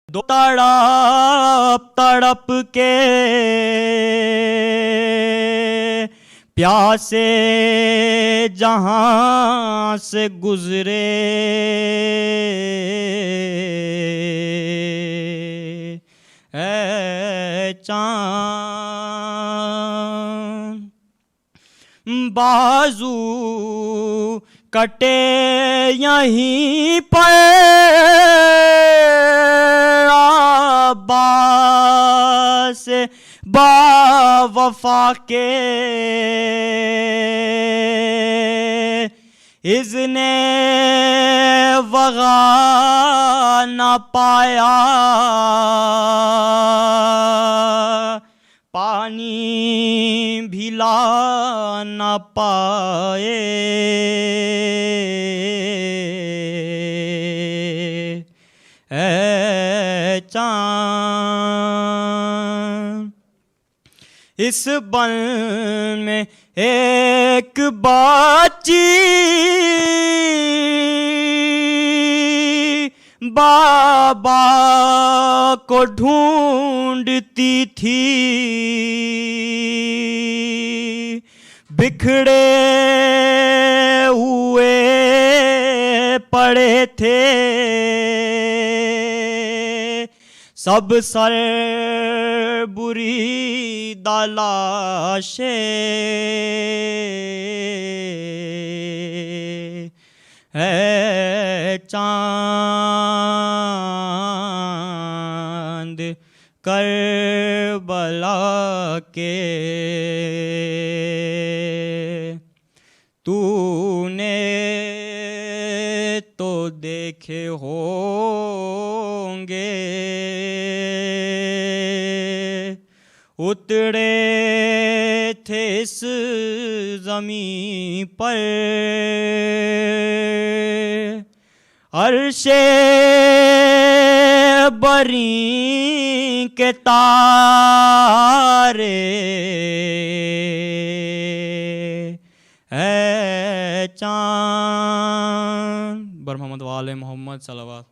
تڑپ تڑپ کے پیاسے جہاں سے گزرے، اے چاند بازو کٹے یہیں پر عباس با وفا کے، اذن وغا نہ پایا، پانی بھی لا نہ پائے، اے چاند اس بن میں ایک بچی بابا کو ڈھونڈتی تھی، بکھڑے ہوئے پڑے تھے سب سر بری دلاشے، ہے چاند کربلا کے، تو نے تو دیکھے ہوں گے اترے تھے اس زمین پر عرش بری کے تارے، اے چاند بر محمد وآل محمد صلوات۔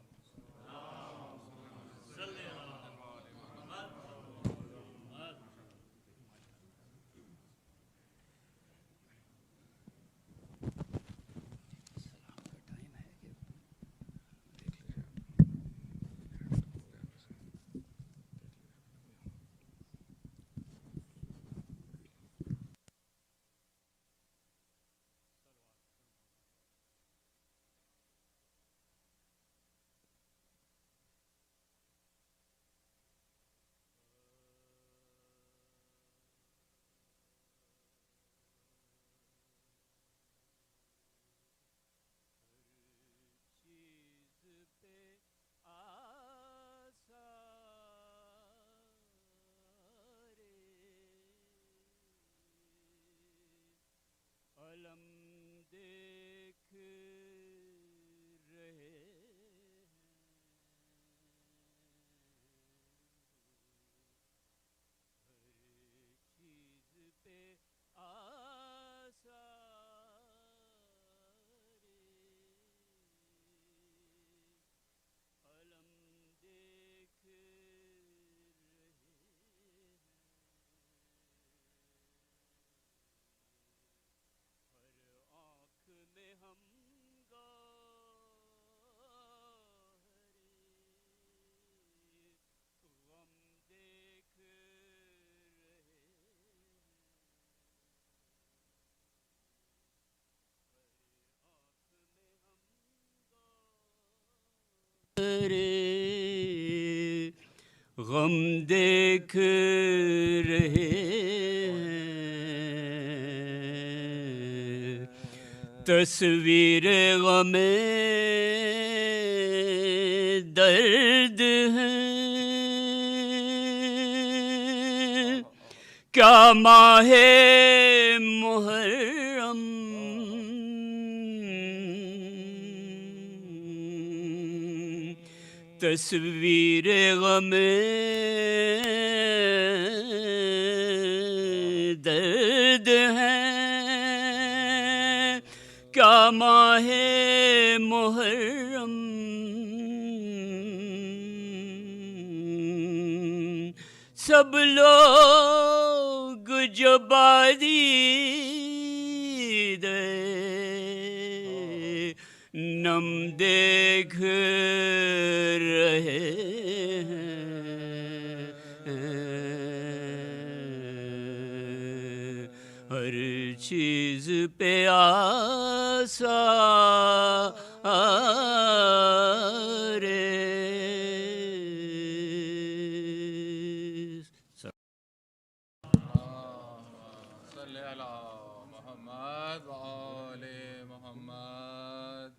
غم دیکھ رہے تصویر غم درد ہے، کیا ماہ محرم تصویر غم درد ہے، کیا ماہ محرم سب لوگ جو بازید نم دیکھ رہے ہیں، ہر چیز پہ آثار صلی علی محمد و آل محمد.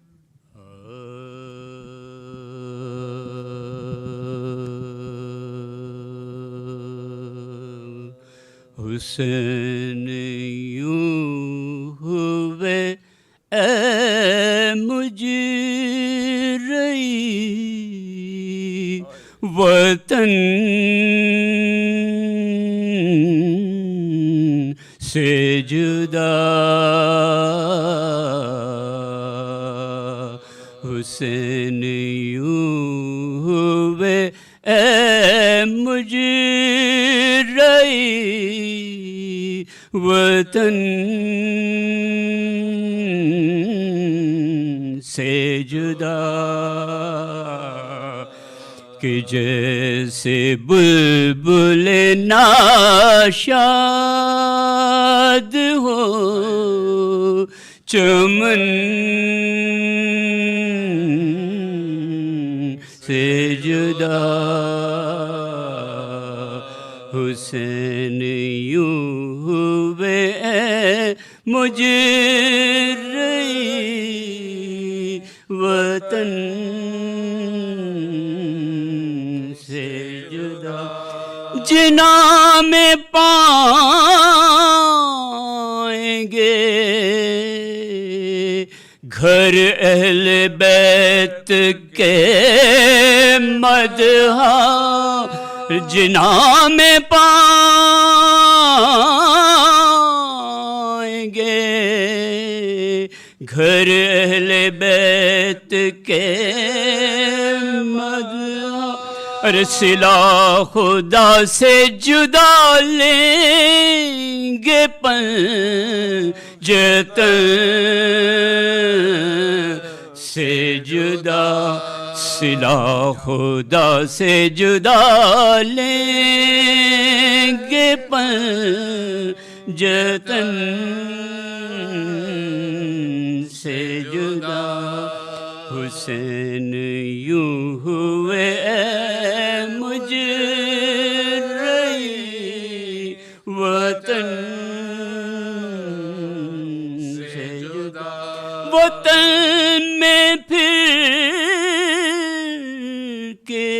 حسین یوں ہوئے اے مجرئی وطن سے جدا، حسین یوں ہوئے اے مجرئی وطن سے جدا، کہ جیسے بلبل ناشاد ہو چمن سے جدا، حسین یوں ہوئے اے مجرئی وطن سے جدا، جنا میں پائیں گے گھر اہل بیت کے مدح، جنا میں پائیں گے گھر اہل بیت کے مدح، ارے صلہ خدا سے جدا لیں گے پنجتن سے جدا، صلہ خدا سے جدا لیں گے پنجتن سے جدا، حسین یوں ہوئے اے مجرئی وطن سے جدا، وطن میں پھر کے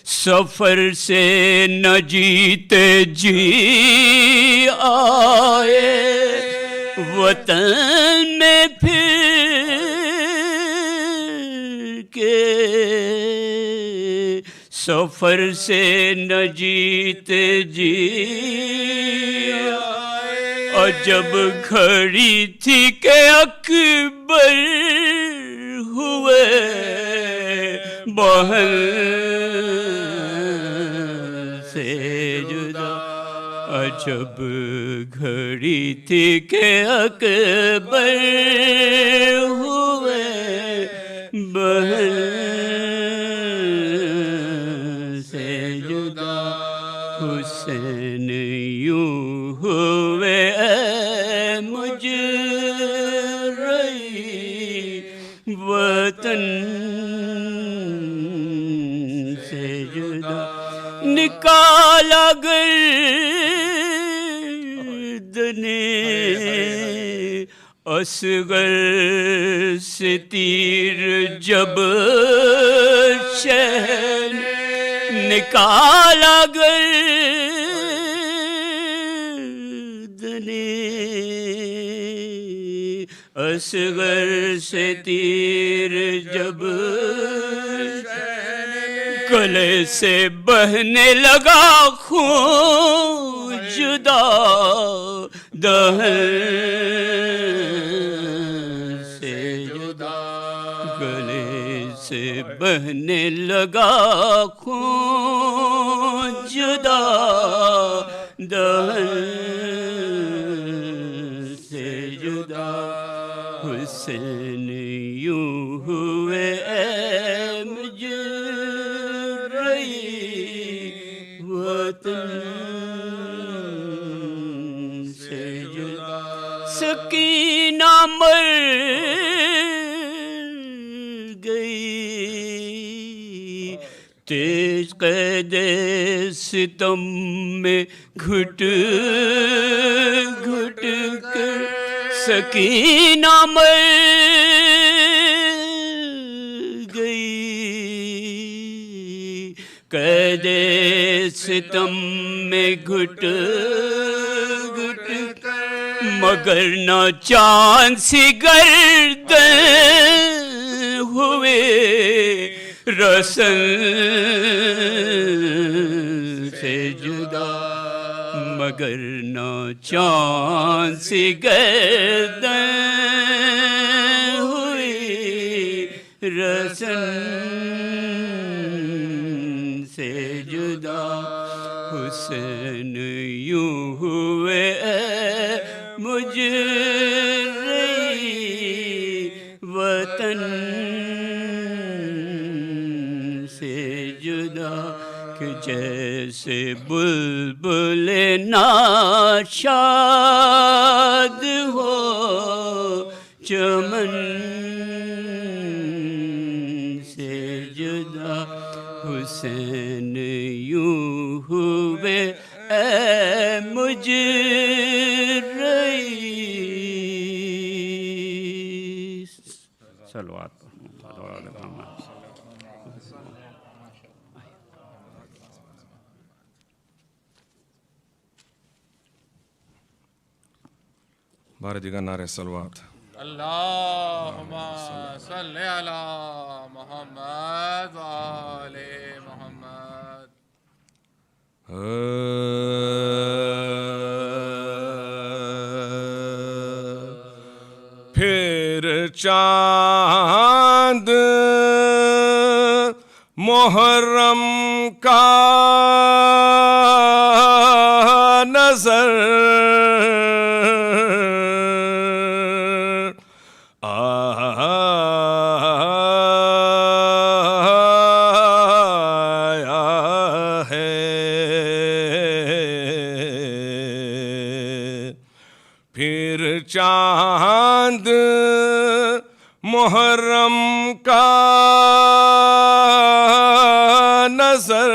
سفر سے نہ جیتے جی آئے، وطن میں پھر کے سفر سے نہ جیتے جی آئے، اور جب گھڑی تھی کہ اکبر ہوئے بہن سے جدا، جب گھڑی تھی کہ اکبر ہوئے بہن سے جدا، حسین یوں ہوئے اے مجرئی وطن سے جدا، نکالا گردنے اصغر سے تیر جب شہن، نکالا گردنے اصغر سے تیر جب گلے سے بہنے لگا خون جدا دہن سے جدا، گلے سے بہنے لگا خون جدا دہن سے جدا حسین یوں ہوئے اے مجرئی وطن سے جدا سکینہ مر گئی تیز قید ستم میں گھٹ گھٹ کر سکینہ مر گئی قید ستم میں گھٹ گھٹ کر مگر نہ چاند سی گردن ہوئے رسن سے جدا مگر نہ چاند سی گردن ہوئی رسن سے جدا حسین یوں ہوئے مجرئی وطن سے جدا کہ جیسے بلبل ناشاد ہو چمن سے جدا حسین یوں ہوئے اے مجرئی صلوات بارہ دیگر نعرہ سلوات اللہم صلی علی محمد و آل محمد پھر چاند محرم کا نظر چاند محرم کا نظر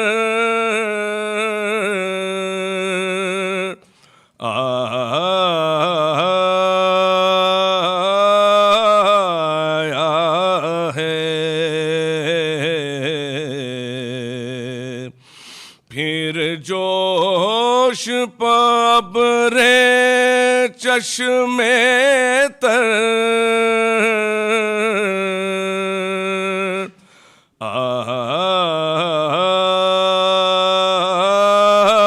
آیا ہے پھر جوش پبر چشمے تر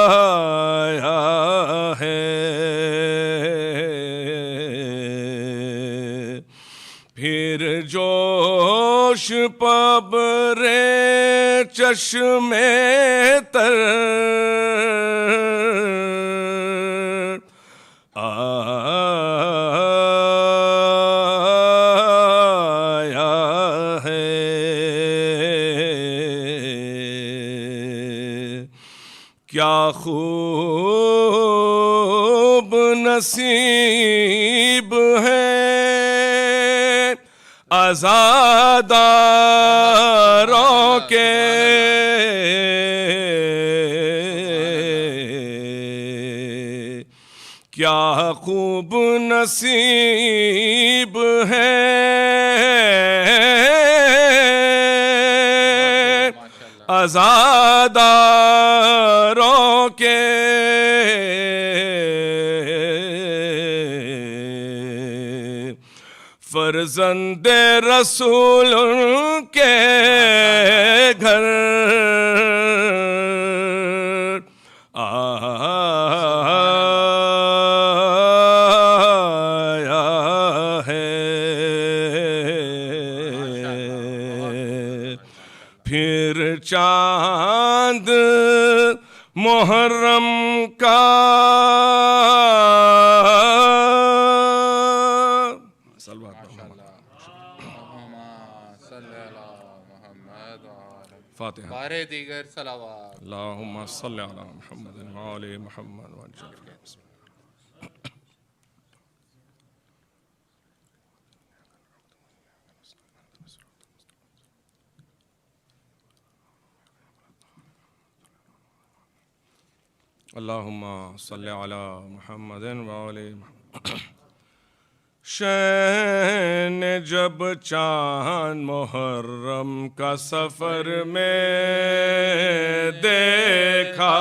آیا ہے پھر جوش پبر چشمے تر کیا خوب نصیب ہے عزاداروں کے کیا خوب نصیب ہے عزاداروں کے فرزند رسول کے گھر آیا ہے چاند محرم کا فاتحہ بارے دیگر صلوات اللہم صلی علی محمد وآل محمد وعجل اللہم صلی علی محمد وآل محمد شہ نے جب چاند محرم کا سفر میں دیکھا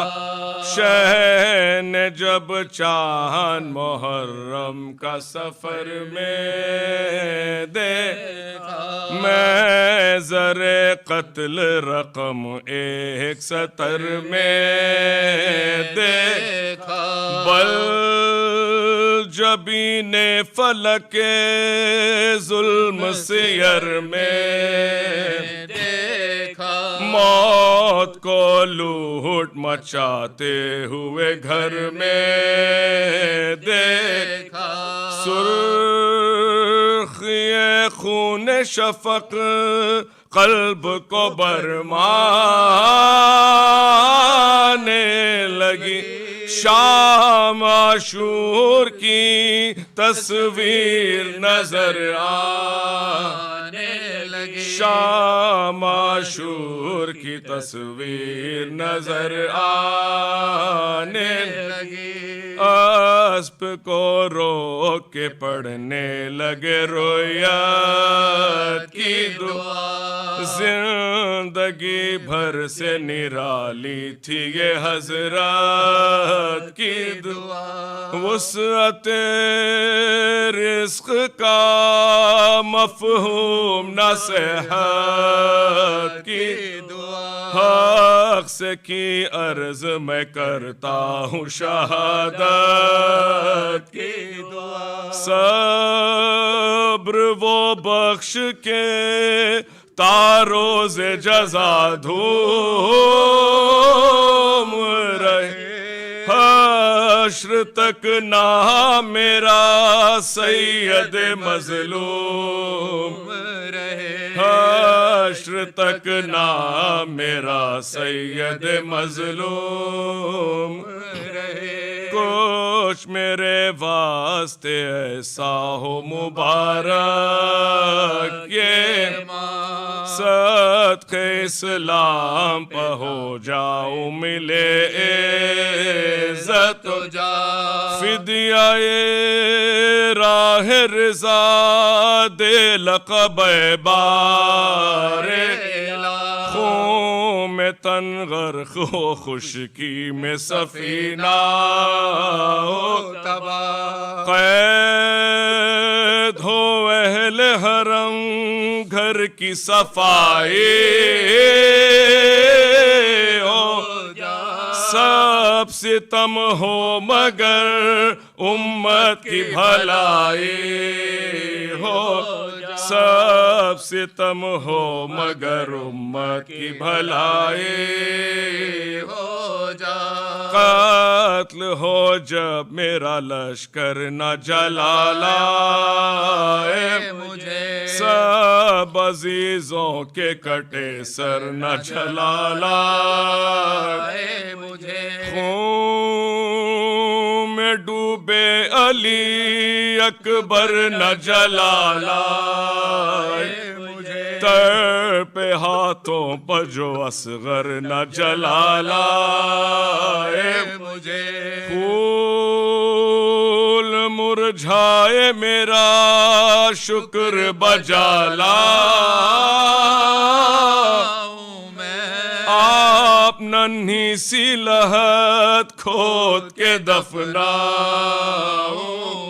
شہ نے جب چاند محرم کا سفر میں دیکھا میں زر قتل رقم 170 میں دیکھا بل جبین فلک ظلم سیر میں دیکھا موت کو لوٹ مچاتے ہوئے گھر میں دیکھا سرخی خون شفق قلب کو برمانے لگی شام عاشور کی تصویر نظر آنے لگی شام عاشور کی تصویر نظر آنے لگی اسب کو روک کے پڑھنے لگے رویت کی دعا زندگی بھر سے نرالی تھی یہ حضرت کی دعا وسعت رزق کا مفہوم نہ صحت کی دعا حق سے کی عرض میں کرتا ہوں شہادت کی دعا صبر وہ بخش کے تاروز جزا دھوم رہے حشر تک نام میرا سید مظلوم رہے حشر تک نام میرا سید مظلوم رہے کچھ میرے واسطے ایسا ہو مبارک یہ صدق اسلام پہ ہو جاؤ ملے عزت و جا فدیہ راہ رضا دے لقب بار خون میں تن غرق ہو خشکی میں سفینہ ہو تباہ قید ہو اہل حرم گھر کی صفائی ہو سب ستم ہو مگر امت کی بھلائی ہو سب ستم ہو مگر امت کی بھلائی ہو جا قتل ہو جب میرا لشکر نہ جلا لائے مجھے سب عزیزوں کے کٹے سر نہ جلا لائے مجھے خون میں ڈوبے علی اکبر نہ جلا لائے تر پہ ہاتھوں پر جو اصغر نہ جلا لائے مجھے پھول مرجھائے میرا شکر بجا لاؤں میں آپ ننھی سی لحد کھود کے دفناؤں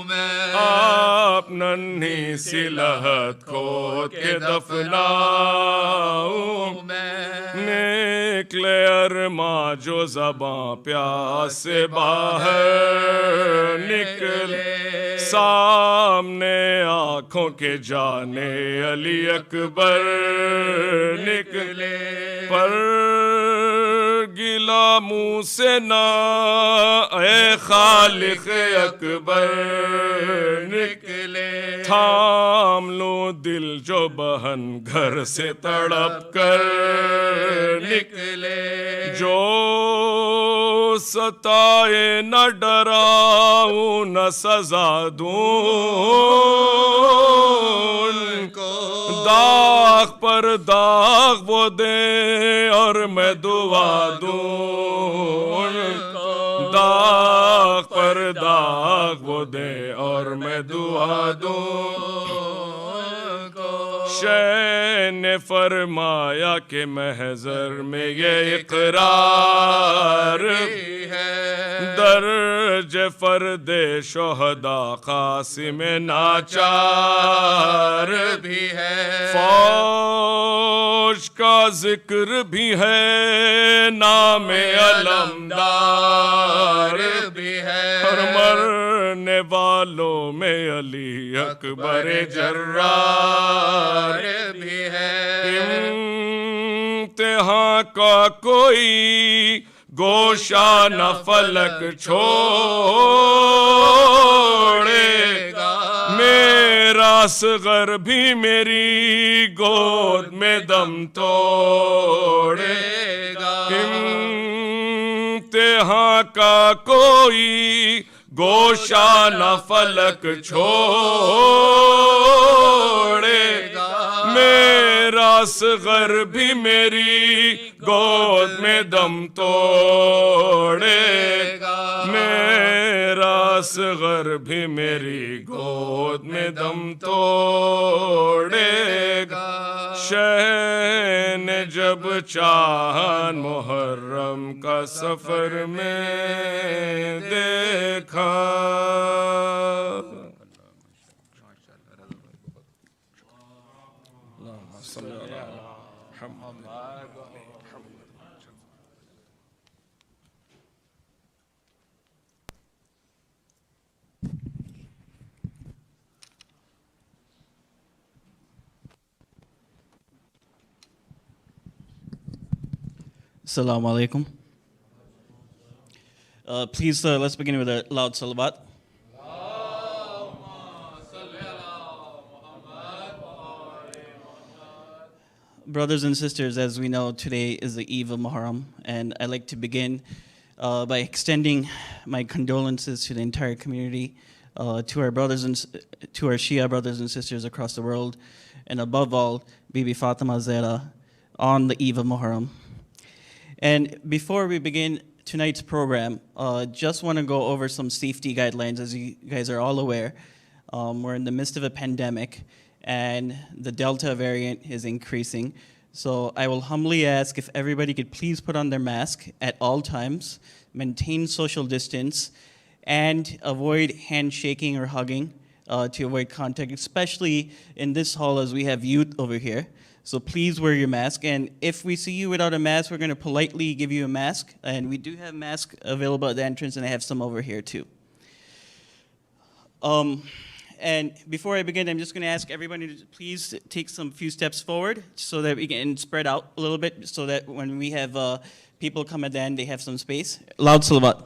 میں آپ ننھی سی لحد کھود کے دفناؤں میں نکلے ارماں جو زباں پیاس سے باہر نکلے سامنے آنکھوں کے جانے علی اکبر نکلے پر گلا منہ سے نہ اے خالق اکبر نکلے تھام لو دل جو بہن گھر سے تڑپ کر نکلے جو ستائے نہ ڈراؤں نہ سزا دوں ان کو داغ پر داغ وہ دیں اور میں دعا دوں ان کو داغ پر داغ وہ دیں اور میں دعا دوں شے نے فرمایا کہ محضر میں یہ اقرار ہے درج فرد شہدا قاسم ناچار بھی ہے فوج کا ذکر بھی ہے نام علمدار بھی ہے اور مرنے والوں میں علی اکبر جرار بھی ہے امتحان کا کوئی گوشہ نہ فلک چھوڑے گا میرا اصغر بھی میری گود میں دم توڑے گا امتحان کا کوئی گوشہ نہ فلک چھوڑے گا میرا اصغر بھی میری گود میں دم توڑے گا میرا اصغر بھی میری گود میں دم توڑے گا شہ نے جب چاہن محرم کا سفر میں دیکھا Assalamu alaikum. Please, let's begin with a loud salawat. Brothers and sisters, as we know, today is the eve of Muharram, and I'd like to begin by extending my condolences to the entire community, to our Shia brothers and sisters across the world, and above all, Bibi Fatima Zahra on the eve of Muharram. And before we begin tonight's program, just want to go over some safety guidelines. As you guys are all aware, we're in the midst of a pandemic, and the Delta variant is increasing. So I will humbly ask if everybody could please put on their mask at all times, maintain social distance, and avoid handshaking or hugging to avoid contact, especially in this hall as we have youth over here. So please wear your mask, and if we see you without a mask, we're going to politely give you a mask, and we do have masks available at the entrance, and I have some over here too. And before I begin, I'm just going to ask everybody to please take some few steps forward so that we can spread out a little bit so that when we have people come at the end, they have some space. Loud salawat.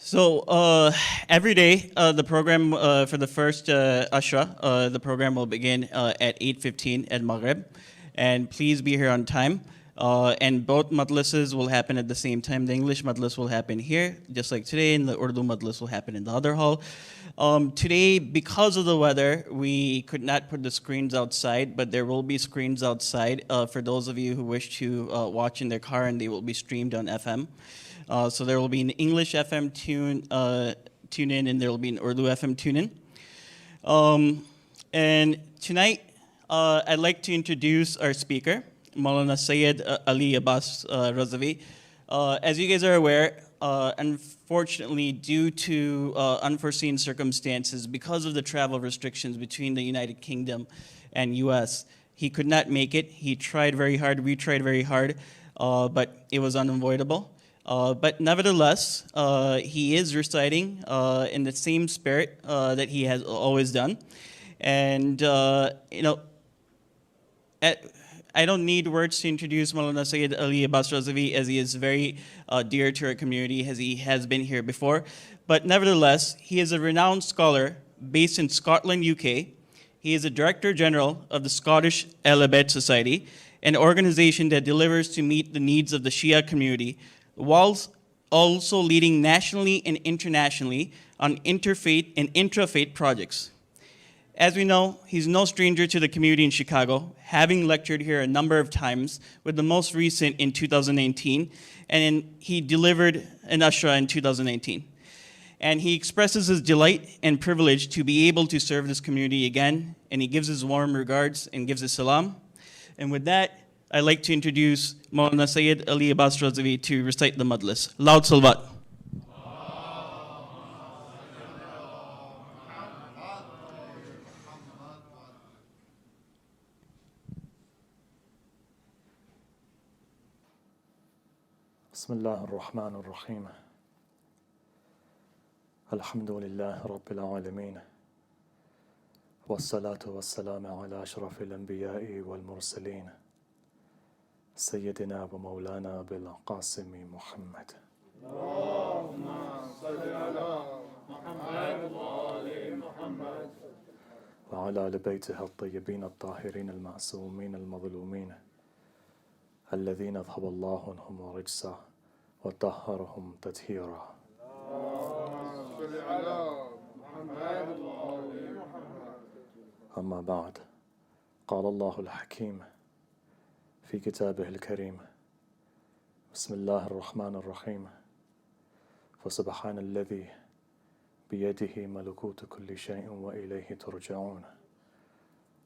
So every day, the program for the first Ashra, the program will begin at 8:15 at Maghrib. And please be here on time. And both majlises will happen at the same time. The English majlis will happen here, just like today, and the Urdu majlis will happen in the other hall. Today, because of the weather, we could not put the screens outside, but there will be screens outside for those of you who wish to watch in their car, and they will be streamed on FM. So there will be an English FM tune in, and there will be an Urdu FM tune in. And tonight, I'd like to introduce our speaker, Maulana Syed Ali Abbas Razawi. As you guys are aware, unfortunately, due to unforeseen circumstances, because of the travel restrictions between the United Kingdom and US, he could not make it. He tried very hard, we tried very hard, but it was unavoidable. But nevertheless, he is reciting in the same spirit that he has always done. And, I don't need words to introduce Maulana Syed Ali Abbas Razawi, as he is very dear to our community, as he has been here before. But nevertheless, he is a renowned scholar based in Scotland, UK. He is a Director General of the Scottish Abbas Society, an organization that delivers to meet the needs of the Shia community, whilst also leading nationally and internationally on interfaith and intrafaith projects. As we know, he's no stranger to the community in Chicago, having lectured here a number of times, with the most recent in 2019, and he delivered an Ashra in 2019. And he expresses his delight and privilege to be able to serve this community again, and he gives his warm regards and gives his salam. And with that, I'd like to introduce Maulana Syed Ali Abbas Razawi to recite the Majlis. Loud salawat. بسم الله الرحمن الرحيم الحمد لله رب العالمين والصلاة والسلام على أشرف الأنبياء والمرسلين سيدنا ومولانا بالقاسم محمد اللهم صل على محمد وآل محمد وعلى آل بيته الطيبين الطاهرين المعصومين المظلومين الذين أذهب الله عنهم الرجس وطهرهم تطهيرا أما بعد قال الله الحكيم في كتابه الكريم بسم الله الرحمن الرحيم فسبحان الذي بيده ملكوت كل شيء وإليه ترجعون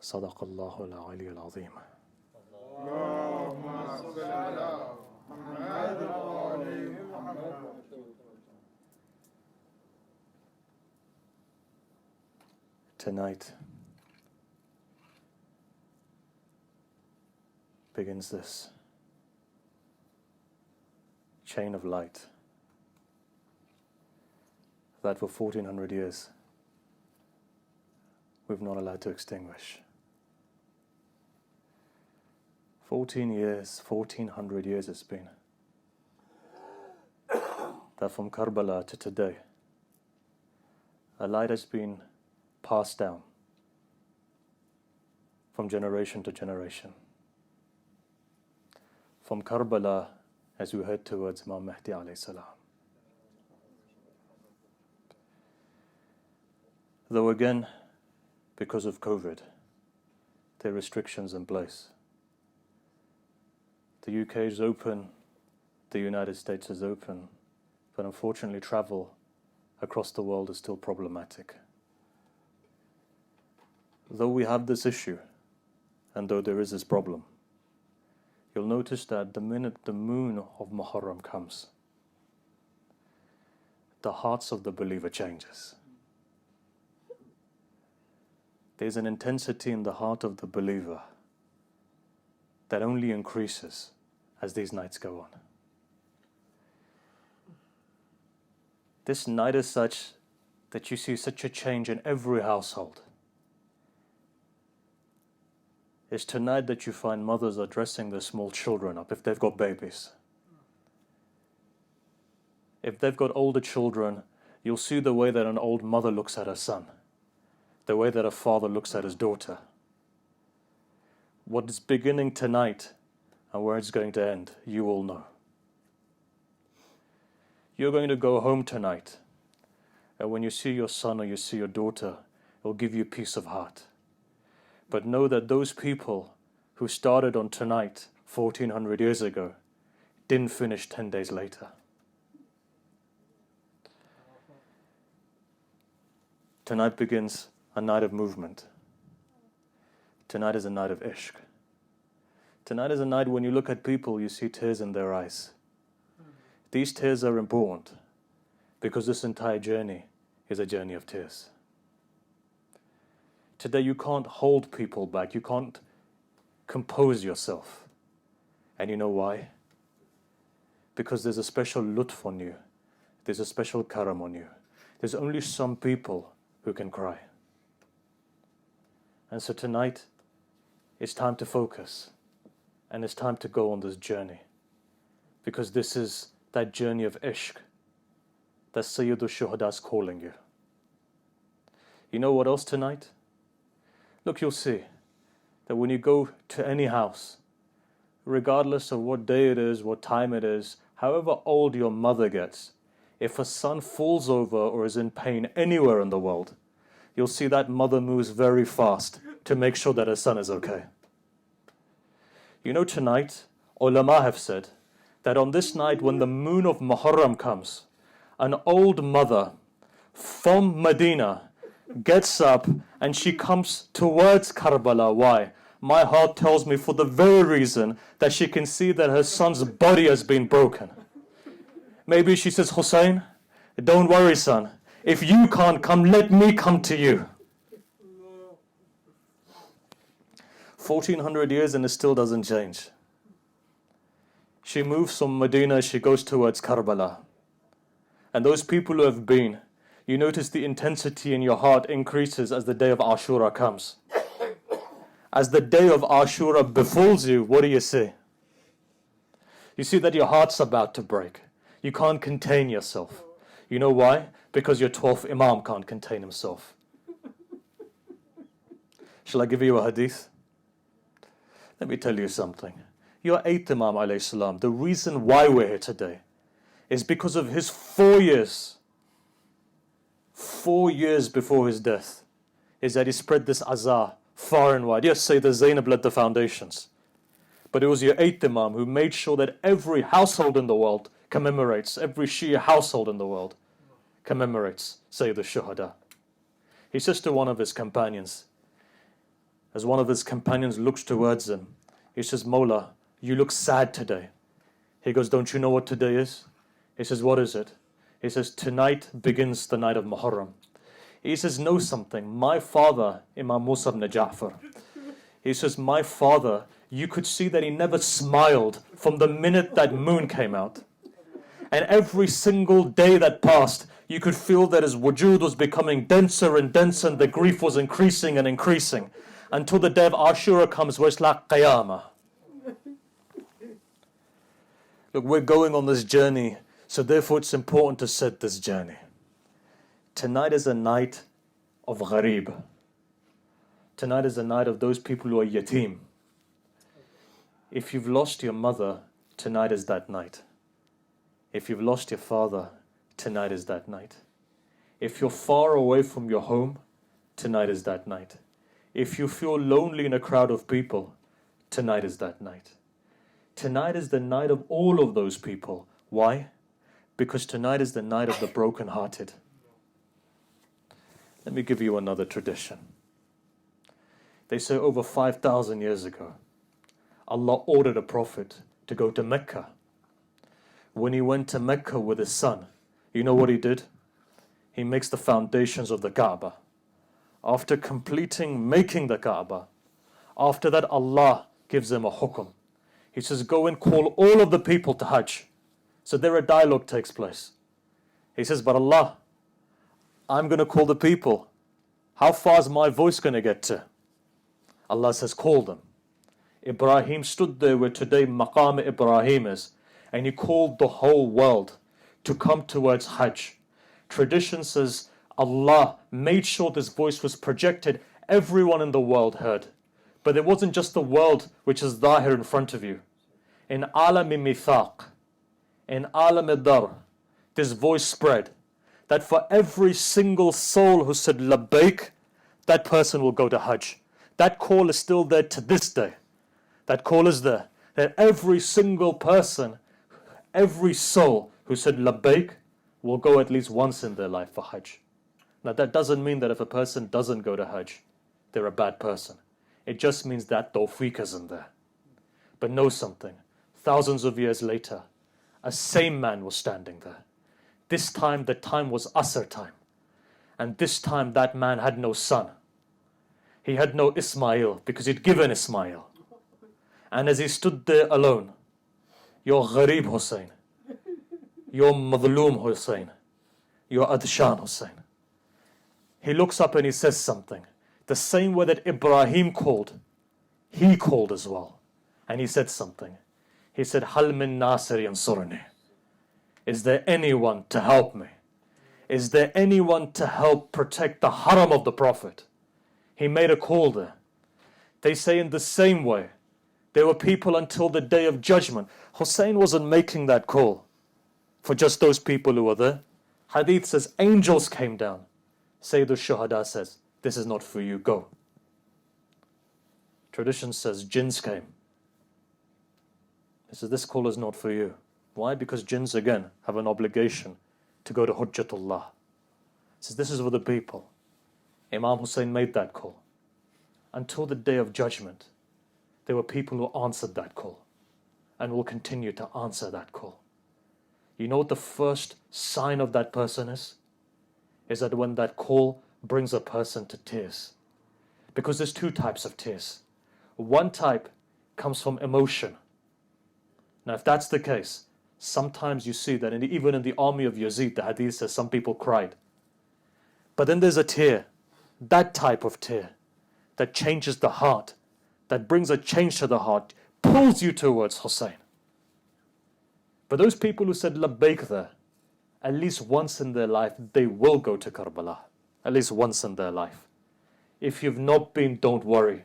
صدق الله العلي العظيم Tonight begins this chain of light that for 1400 years we've not allowed to extinguish. 1400 years it's been that from Karbala to today a light has been passed down from generation to generation. From Karbala as we head towards Imam Mehdi alayhi salam. Though again, because of COVID, there are restrictions in place. The UK is open, the United States is open, but unfortunately travel across the world is still problematic. Though we have this issue, and though there is this problem, you'll notice that the minute the moon of Muharram comes, the hearts of the believer changes. There's an intensity in the heart of the believer that only increases as these nights go on. This night is such that you see such a change in every household. It's tonight that you find mothers are dressing their small children up if they've got babies. If they've got older children, you'll see the way that an old mother looks at her son, the way that a father looks at his daughter. What is beginning tonight and where it's going to end, you all know. You're going to go home tonight, and when you see your son or you see your daughter, it will give you peace of heart. But know that those people who started on tonight 1400 years ago didn't finish 10 days later. Tonight begins a night of movement. Tonight is a night of ishq. Tonight is a night when you look at people, you see tears in their eyes. These tears are important because this entire journey is a journey of tears. Today you can't hold people back. You can't compose yourself. And you know why? Because there's a special lutf on you. There's a special karam on you. There's only some people who can cry. And so tonight, it's time to focus. And it's time to go on this journey. Because this is that journey of ishq that Sayyidu Shuhada is calling you. You know what else tonight? Look, you'll see that when you go to any house, regardless of what day it is, what time it is, however old your mother gets, if a son falls over or is in pain anywhere in the world, you'll see that mother moves very fast to make sure that her son is okay. You know, tonight, ulama have said that on this night when the moon of Muharram comes, an old mother from Medina gets up and she comes towards Karbala. Why? My heart tells me for the very reason that she can see that her son's body has been broken. Maybe she says, Hussein, don't worry, son. If you can't come, let me come to you. 1400 years and it still doesn't change. She moves from Medina, she goes towards Karbala. And those people who have been, you notice the intensity in your heart increases as the day of Ashura comes. As the day of Ashura befalls you, what do you see? You see that your heart's about to break. You can't contain yourself. You know why? Because your 12th Imam can't contain himself. Shall I give you a hadith? Let me tell you something. Your 8th Imam alayhi salam, the reason why we're here today is because of his 4 years. 4 years before his death is that he spread this azar far and wide. Yes, Sayyidah Zainab led the foundations. But it was your 8th Imam who made sure that every household in the world commemorates, every Shia household in the world commemorates Sayyidah Shuhada. He says to one of his companions, as one of his companions looks towards him, he says, Mawla, you look sad today. He goes, don't you know what today is? He says, what is it? He says, tonight begins the night of Muharram. He says, know something. My father, Imam Musa ibn Ja'far, he says, my father, you could see that he never smiled from the minute that moon came out. And every single day that passed, you could feel that his wujud was becoming denser and denser, and the grief was increasing and increasing, until the day of Ashura comes, where it's like Qiyamah. Look, we're going on this journey, so therefore it's important to set this journey. Tonight is a night of gharib. Tonight is a night of those people who are yatim. If you've lost your mother, tonight is that night. If you've lost your father, tonight is that night. If you're far away from your home, tonight is that night. If you feel lonely in a crowd of people, tonight is that night. Tonight is the night of all of those people. Why? Because tonight is the night of the broken-hearted. Let me give you another tradition. They say over 5,000 years ago, Allah ordered a prophet to go to Mecca. When he went to Mecca with his son, you know what he did? He makes the foundations of the Kaaba. After completing making the Kaaba, after that Allah gives him a hukum. He says, go and call all of the people to Hajj. So there a dialogue takes place. He says, but Allah, I'm going to call the people. How far is my voice going to get to? Allah says, call them. Ibrahim stood there where today Maqam Ibrahim is, and he called the whole world to come towards Hajj. Tradition says Allah made sure this voice was projected. Everyone in the world heard. But it wasn't just the world which is Zahir in front of you. In Alam-i Mithaq, in Alam-i Dar, this voice spread that for every single soul who said Labbaik, that person will go to Hajj. That call is still there to this day. That call is there. That every single person, every soul who said Labbaik will go at least once in their life for Hajj. Now that doesn't mean that if a person doesn't go to Hajj, they're a bad person. It just means that tawfiq isn't there. But know something. Thousands of years later, a same man was standing there. This time, the time was Asr time. And this time, that man had no son. He had no Ismail because he'd given Ismail. And as he stood there alone, your Gharib Hussein, your Madloom Hussein, your Adshan Hussein. He looks up and he says something. The same way that Ibrahim called, he called as well. And he said something. He said, Hal min nasir yansurni. Is there anyone to help me? Is there anyone to help protect the haram of the Prophet? He made a call there. They say in the same way, there were people until the day of judgment. Hussein wasn't making that call for just those people who were there. Hadith says angels came down. Sayyid al-Shuhada says, this is not for you, go. Tradition says jinns came. He says, this call is not for you. Why? Because jinns again have an obligation to go to Hujjatullah. He says, this is for the people. Imam Hussein made that call. Until the day of judgment, there were people who answered that call and will continue to answer that call. You know what the first sign of that person is? Is that when that call brings a person to tears. Because there's two types of tears. One type comes from emotion. Now if that's the case, sometimes you see that even in the army of Yazid, the hadith says some people cried. But then there's a tear, that type of tear, that changes the heart, that brings a change to the heart, pulls you towards Hussein. But those people who said labbaik there, at least once in their life, they will go to Karbala. At least once in their life. If you've not been, don't worry.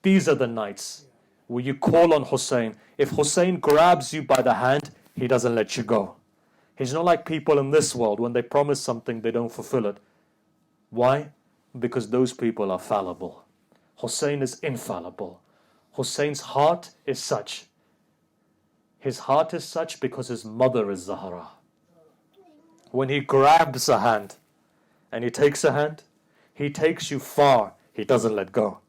These are the nights where you call on Hussein. If Hussein grabs you by the hand, he doesn't let you go. He's not like people in this world. When they promise something, they don't fulfill it. Why? Because those people are fallible. Hussein is infallible. Hussein's heart is such. His heart is such because his mother is Zahra. When he grabs a hand, and he takes a hand, he takes you far. He doesn't let go.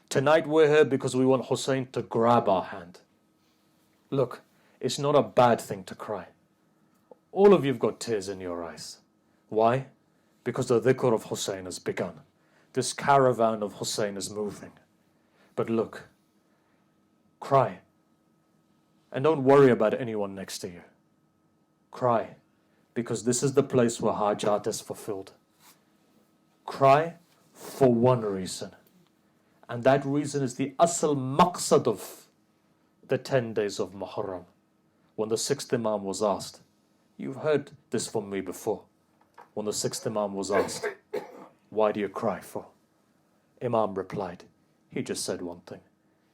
Tonight we're here because we want Hussein to grab our hand. Look, it's not a bad thing to cry. All of you've got tears in your eyes. Why? Because the dhikr of Hussein has begun. This caravan of Hussein is moving. But look, cry. And don't worry about anyone next to you. Cry. Because this is the place where Hajat is fulfilled. Cry for one reason. And that reason is the asl maqsad of the 10 days of Muharram. When the 6th Imam was asked, you've heard this from me before. When the 6th Imam was asked, why do you cry for? Imam replied, he just said one thing.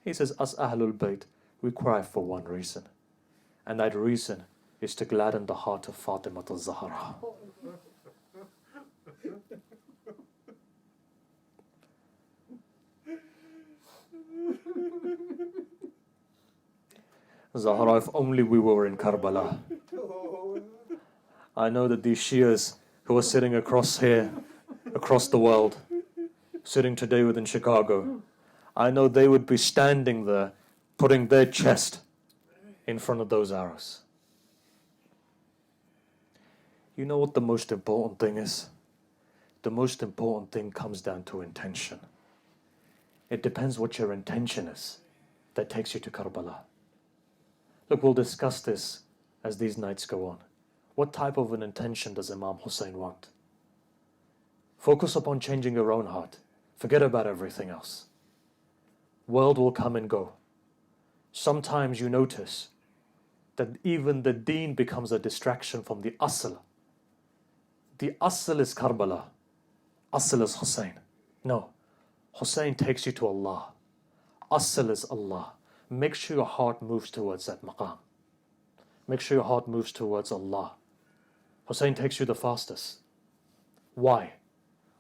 He says, as Ahlul Bayt, we cry for one reason. And that reason is to gladden the heart of Fatima al-Zahra. Zahra, if only we were in Karbala. I know that these Shias who are sitting across here, across the world, sitting today within Chicago, I know they would be standing there, putting their chest in front of those arrows. You know what the most important thing is? The most important thing comes down to intention. It depends what your intention is that takes you to Karbala. Look, we'll discuss this as these nights go on. What type of an intention does Imam Hussein want? Focus upon changing your own heart. Forget about everything else. World will come and go. Sometimes you notice that even the deen becomes a distraction from the asl. The asl is Karbala. Asl is Hussein. No. Hussein takes you to Allah. Asl is Allah. Make sure your heart moves towards that maqam. Make sure your heart moves towards Allah. Hussein takes you the fastest. Why?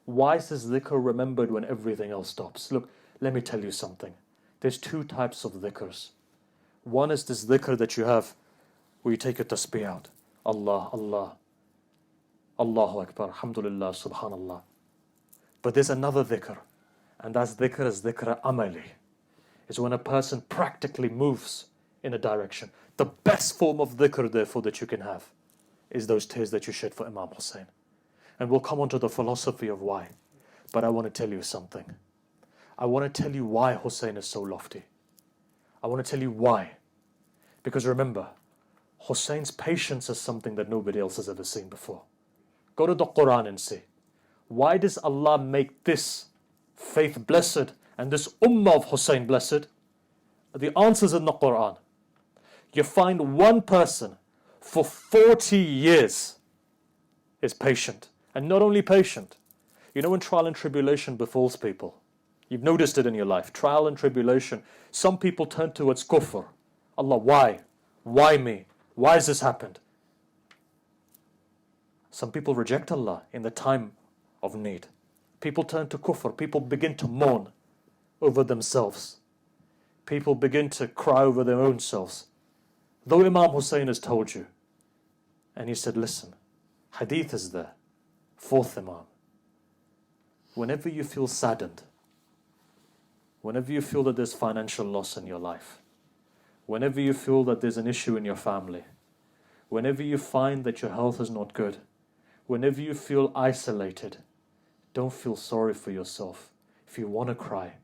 Why is this dhikr remembered when everything else stops? Look, let me tell you something. There's two types of dhikrs. One is this dhikr that you have where you take your tasbih out. Allah, Allah. Allahu Akbar, Alhamdulillah, Subhanallah. But there's another dhikr. And that dhikr is dhikr amali. It's when a person practically moves in a direction. The best form of dhikr, therefore, that you can have is those tears that you shed for Imam Hussein. And we'll come on to the philosophy of why. But I want to tell you something. I want to tell you why Hussein is so lofty. I want to tell you why. Because remember, Hussein's patience is something that nobody else has ever seen before. Go to the Quran and see. Why does Allah make this faith blessed and this ummah of Hussein blessed? The answer's in the Quran. You find one person for 40 years is patient. And not only patient. You know when trial and tribulation befalls people, you've noticed it in your life, trial and tribulation, some people turn towards kufr. Allah, why? Why me? Why has this happened? Some people reject Allah in the time of need. People turn to kufr. People begin to mourn over themselves. People begin to cry over their own selves. Though Imam Hussein has told you, and he said, listen, hadith is there, fourth Imam. Whenever you feel saddened, whenever you feel that there's financial loss in your life, whenever you feel that there's an issue in your family, whenever you find that your health is not good, whenever you feel isolated, don't feel sorry for yourself. If you want to cry,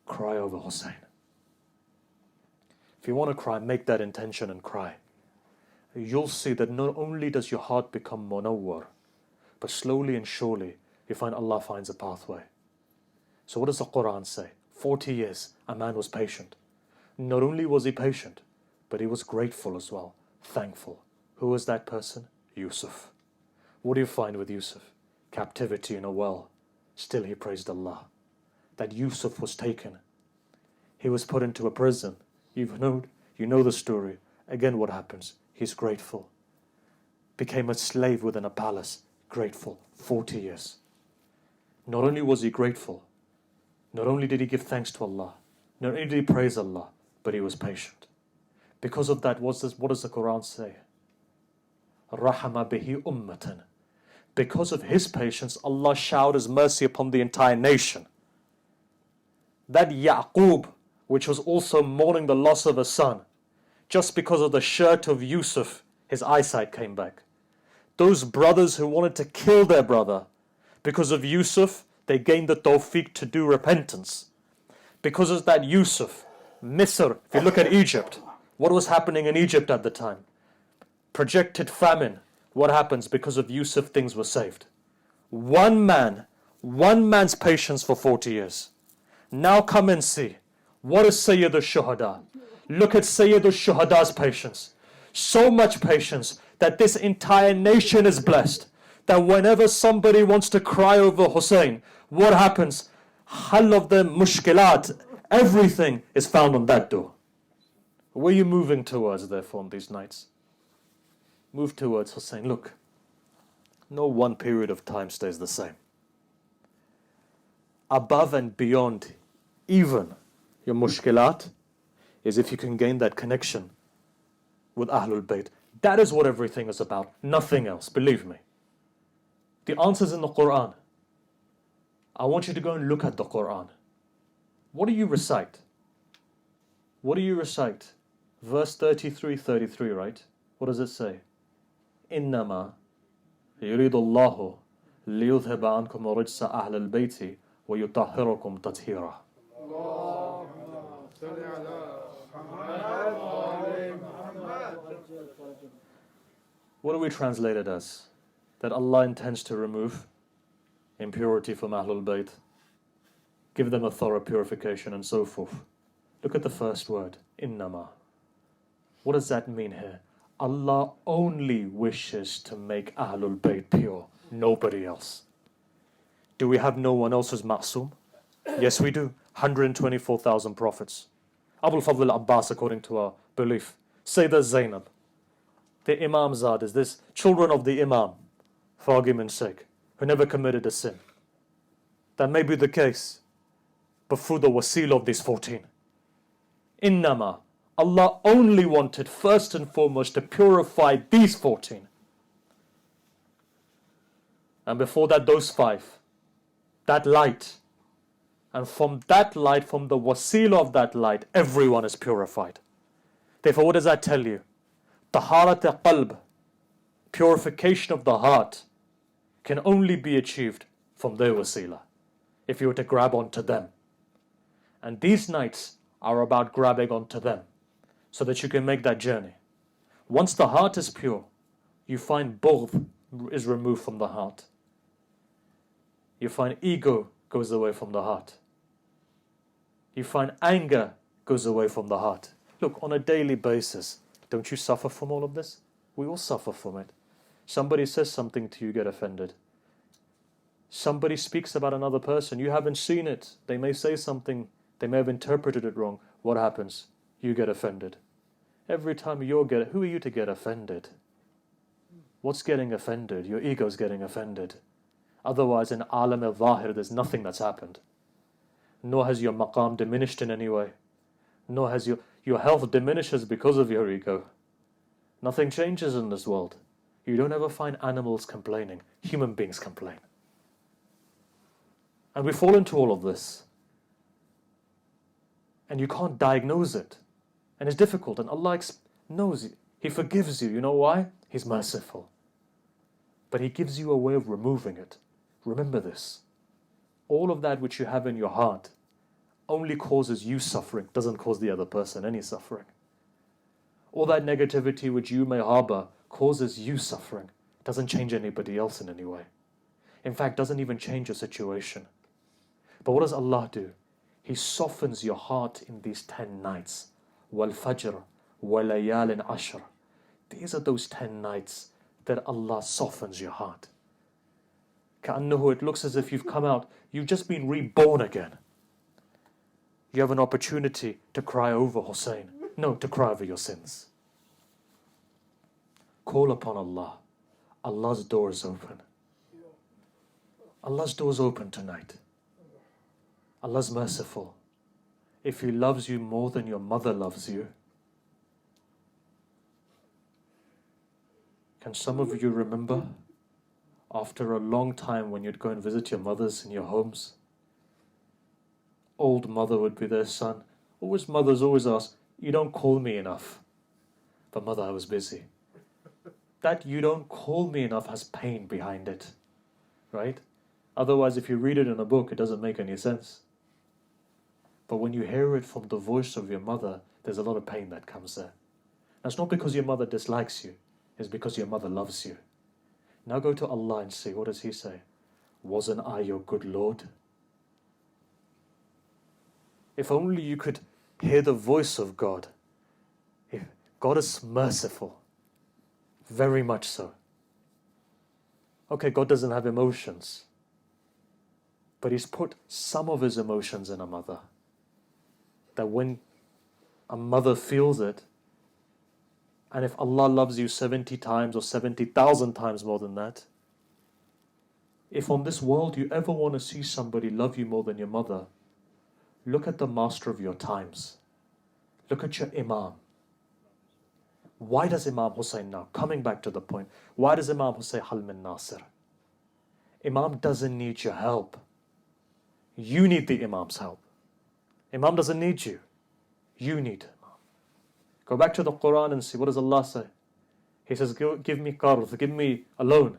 cry over Hussein. If you want to cry, make that intention and cry. You'll see that not only does your heart become munawwar, but slowly and surely you find Allah finds a pathway. So what does the Quran say? 40 years, a man was patient. Not only was he patient, but he was grateful as well, thankful. Who was that person? Yusuf. What do you find with Yusuf? Captivity in a well. Still he praised Allah. That Yusuf was taken. He was put into a prison. You know the story. Again, what happens? He's grateful. Became a slave within a palace. Grateful. 40 years. Not only was he grateful, not only did he give thanks to Allah, not only did he praise Allah, but he was patient. Because of that, what does the Quran say? Rahama bihi ummatan. Because of his patience, Allah showered his mercy upon the entire nation. That Yaqub, which was also mourning the loss of a son, just because of the shirt of Yusuf, his eyesight came back. Those brothers who wanted to kill their brother, because of Yusuf, they gained the tawfiq to do repentance. Because of that Yusuf, Misr, if you look at Egypt, what was happening in Egypt at the time? Projected famine. What happens? Because of Yusuf, things were saved. One man's patience for 40 years. Now come and see. What is Sayyid al-Shuhada? Look at Sayyid al-Shuhada's patience. So much patience that this entire nation is blessed. That whenever somebody wants to cry over Hussein, what happens? Hal of the mushkilat, everything is found on that door. Where are you moving towards, therefore, on these nights? Move towards Hussein. Look, no one period of time stays the same. Above and beyond even your mushkilat is if you can gain that connection with Ahlul Bayt. That is what everything is about, nothing else, believe me. The answer's in the Quran. I want you to go and look at the Quran. What do you recite? What do you recite? Verse 33, right? What does it say? إنما يريد الله ليذهب عنكم رجس أهل البيت ويطهركم تطهيرا. What do we translate it as? That Allah intends to remove impurity from Ahlul Bayt, give them a thorough purification and so forth. Look at the first word, innama. What does that mean here? Allah only wishes to make Ahlul Bayt pure, nobody else. Do we have no one else who's ma'soom? Yes, we do. 124,000 prophets. Abul Fadl Abbas, according to our belief. Sayyidah Zainab, the Imam Zadis, this children of the Imam, for argument's sake, who never committed a sin. That may be the case, but through the wasila of these 14. Innama, Allah only wanted first and foremost to purify these 14. And before that, those 5. That light. And from that light, from the wasila of that light, everyone is purified. Therefore, what does that tell you? Taharat qalb, purification of the heart, can only be achieved from their wasila, if you were to grab onto them. And these nights are about grabbing onto them, so that you can make that journey. Once the heart is pure, you find both is removed from the heart. You find ego goes away from the heart. You find anger goes away from the heart. Look, on a daily basis, don't you suffer from all of this? We all suffer from it. Somebody says something to you, get offended. Somebody speaks about another person, you haven't seen it. They may say something, they may have interpreted it wrong. What happens? You get offended. Every time who are you to get offended? What's getting offended? Your ego's getting offended. Otherwise, in alam al-zahir, there's nothing that's happened. Nor has your maqam diminished in any way. Nor has your health diminishes because of your ego. Nothing changes in this world. You don't ever find animals complaining. Human beings complain. And we fall into all of this. And you can't diagnose it. And it's difficult. And Allah knows you. He forgives you. You know why? He's merciful. But He gives you a way of removing it. Remember this. All of that which you have in your heart only causes you suffering, doesn't cause the other person any suffering. All that negativity which you may harbor causes you suffering, doesn't change anybody else in any way. In fact, doesn't even change your situation. But what does Allah do? He softens your heart in these 10 nights. وَالْفَجْرِ وَلَيَالٍ عَشْرٍ. These are those 10 nights that Allah softens your heart. كأنه, it looks as if you've come out, you've just been reborn again. You have an opportunity to cry over Hussein. No, to cry over your sins. Call upon Allah. Allah's door is open. Allah's door is open tonight. Allah's merciful. If He loves you more than your mother loves you, can some of you remember after a long time when you'd go and visit your mothers in your homes? Old mother would be there, son. Mothers always ask, you don't call me enough. But mother, I was busy. That you don't call me enough has pain behind it. Right? Otherwise, if you read it in a book, it doesn't make any sense. But when you hear it from the voice of your mother, there's a lot of pain that comes there. That's not because your mother dislikes you. It's because your mother loves you. Now go to Allah and see, what does He say? Wasn't I your good Lord? If only you could hear the voice of God. God is merciful. Very much so. Okay, God doesn't have emotions. But He's put some of His emotions in a mother. That when a mother feels it, and if Allah loves you 70 times or 70,000 times more than that, if on this world you ever want to see somebody love you more than your mother, look at the master of your times. Look at your Imam. Why does Imam Hussein now, coming back to the point, why does Imam Hussein Hal min Nasir? Imam doesn't need your help. You need the Imam's help. Imam doesn't need you. You need Imam. Go back to the Quran and see, what does Allah say? He says, give me qard, give me a loan.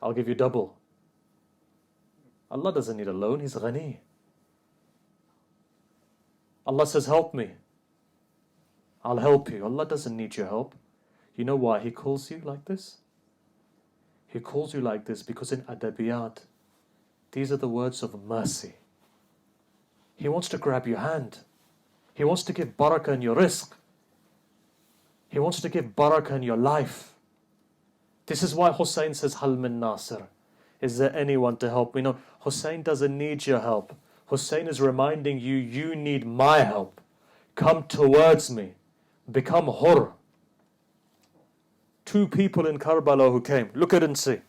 I'll give you double. Allah doesn't need a loan, He's ghani. Allah says, help me. I'll help you. Allah doesn't need your help. You know why He calls you like this? He calls you like this because in adabiyat, these are the words of mercy. He wants to grab your hand. He wants to give barakah in your rizq. He wants to give barakah in your life. This is why Hussein says, Hal min Nasir. Is there anyone to help me? No, Hussein doesn't need your help. Hussein is reminding you, you need my help. Come towards me. Become hur. 2 people in Karbala who came. Look at it and see.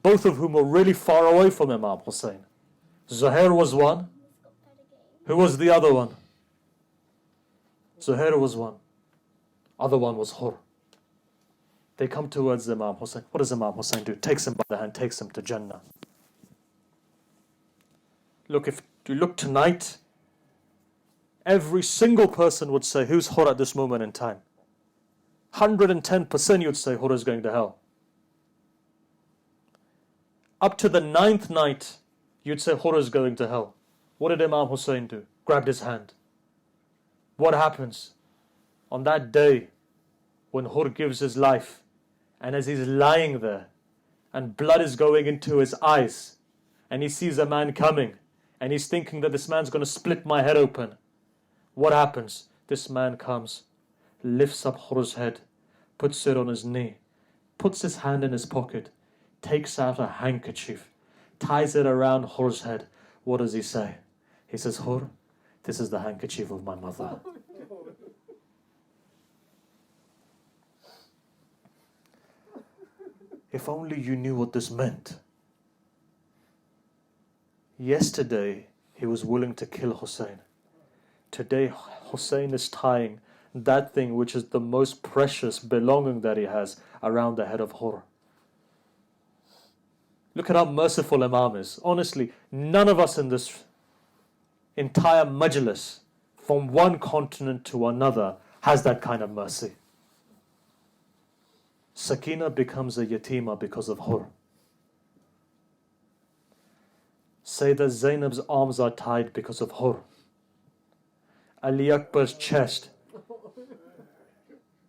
Both of whom were really far away from Imam Hussein. Zuhair was one. Who was the other one? Zuhair was one. Other one was Hur. They come towards Imam Hussein. What does Imam Hussein do? Takes him by the hand, takes him to Jannah. Look, if you look tonight, every single person would say, who's Hur at this moment in time? 110% you'd say Hur is going to hell. Up to the 9th night, you'd say Hur is going to hell. What did Imam Hussein do? Grabbed his hand. What happens? On that day, when Hur gives his life, and as he's lying there, and blood is going into his eyes, and he sees a man coming, and he's thinking that this man's going to split my head open. What happens? This man comes, lifts up Hur's head, puts it on his knee, puts his hand in his pocket, takes out a handkerchief, ties it around Hur's head. What does he say? He says, Hur, this is the handkerchief of my mother. If only you knew what this meant. Yesterday, he was willing to kill Hussein. Today, Hussein is tying that thing which is the most precious belonging that he has around the head of Hur. Look at how merciful Imam is. Honestly, none of us in this entire majlis, from one continent to another, has that kind of mercy. Sakina becomes a yatima because of Hur. Sayyidah Zainab's arms are tied because of Hur. Ali Akbar's chest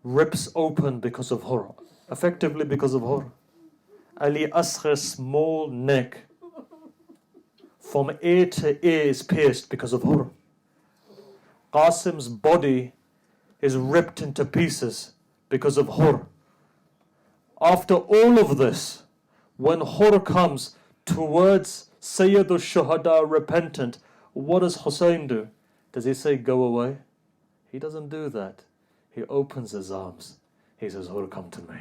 rips open because of Hur, effectively because of Hur. Ali Asghar's small neck from ear to ear is pierced because of Hur. Qasim's body is ripped into pieces because of Hur. After all of this, when Hur comes towards Sayyidul Shuhada repentant, what does Hussein do? Does he say, go away? He doesn't do that. He opens his arms. He says, Hur, come to me.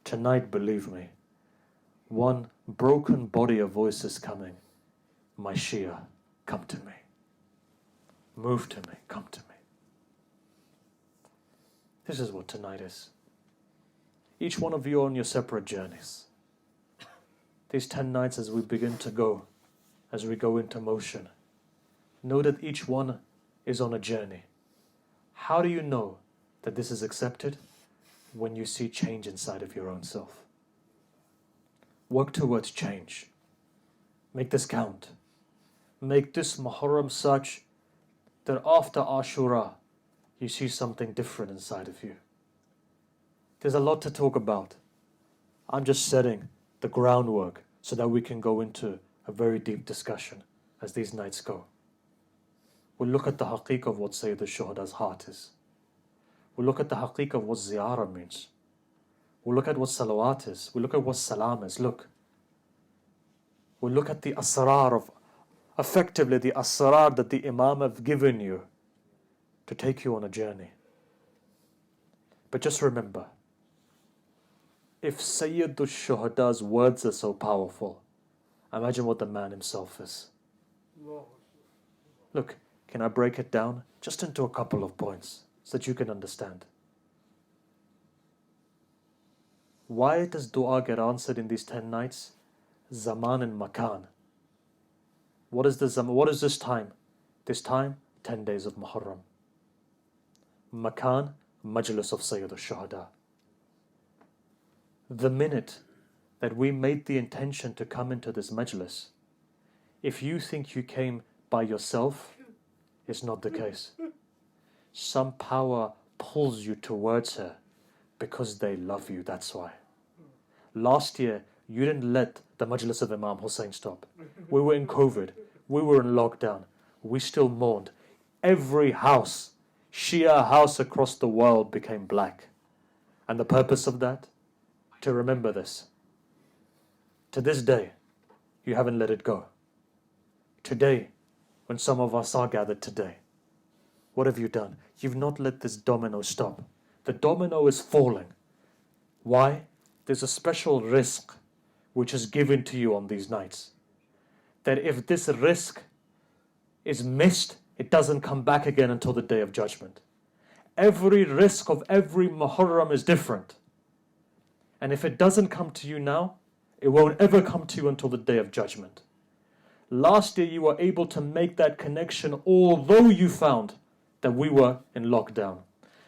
Tonight, believe me, one broken body of voice is coming. My Shia, come to me. Move to me, come to me. This is what tonight is. Each one of you on your separate journeys. These 10 nights as we begin to go, as we go into motion, know that each one is on a journey. How do you know that this is accepted? When you see change inside of your own self. Work towards change. Make this count. Make this Muharram such that after Ashura, you see something different inside of you. There's a lot to talk about. I'm just setting the groundwork so that we can go into a very deep discussion as these nights go. We'll look at the haqiqah of what Sayyid al-Shuhada's heart is. We'll look at the haqiqah of what ziyarah means. We'll look at what salawat is. We'll look at what salam is. We'll look at the asrar of, effectively the asrar that the Imam have given you to take you on a journey. But just remember, if Sayyid al-Shuhada's words are so powerful, imagine what the man himself is. Look, can I break it down just into a couple of points so that you can understand? Why does dua get answered in these 10 nights? Zaman and Makan. What is this time? This time, 10 days of Muharram. Makan, Majlis of Sayyid al-Shuhada. The minute that we made the intention to come into this majlis, if you think you came by yourself, it's not the case. Some power pulls you towards her because they love you, that's why. Last year, you didn't let the majlis of Imam Hussein stop. We were in COVID. We were in lockdown. We still mourned. Every house, Shia house across the world became black. And the purpose of that? To remember this. To this day, you haven't let it go. Today, when some of us are gathered today, what have you done? You've not let this domino stop. The domino is falling. Why? There's a special risk which is given to you on these nights. That if this risk is missed, it doesn't come back again until the Day of Judgment. Every risk of every Muharram is different. And if it doesn't come to you now, it won't ever come to you until the Day of Judgment. Last year you were able to make that connection although you found that we were in lockdown.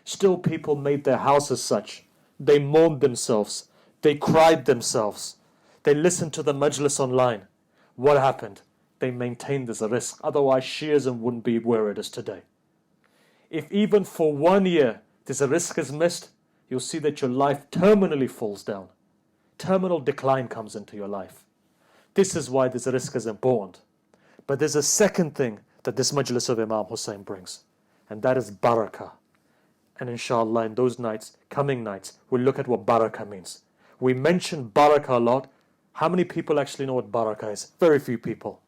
Still people made their house as such. They mourned themselves. They cried themselves. They listened to the majlis online. What happened? They maintained this risk. Otherwise Shiism wouldn't be where it is today. If even for 1 year this risk is missed, you'll see that your life terminally falls down. Terminal decline comes into your life. This is why this risk is important. But there's a second thing that this majlis of Imam Hussain brings, and that is barakah. And inshallah, in those nights, coming nights, we'll look at what barakah means. We mention barakah a lot. How many people actually know what barakah is? Very few people.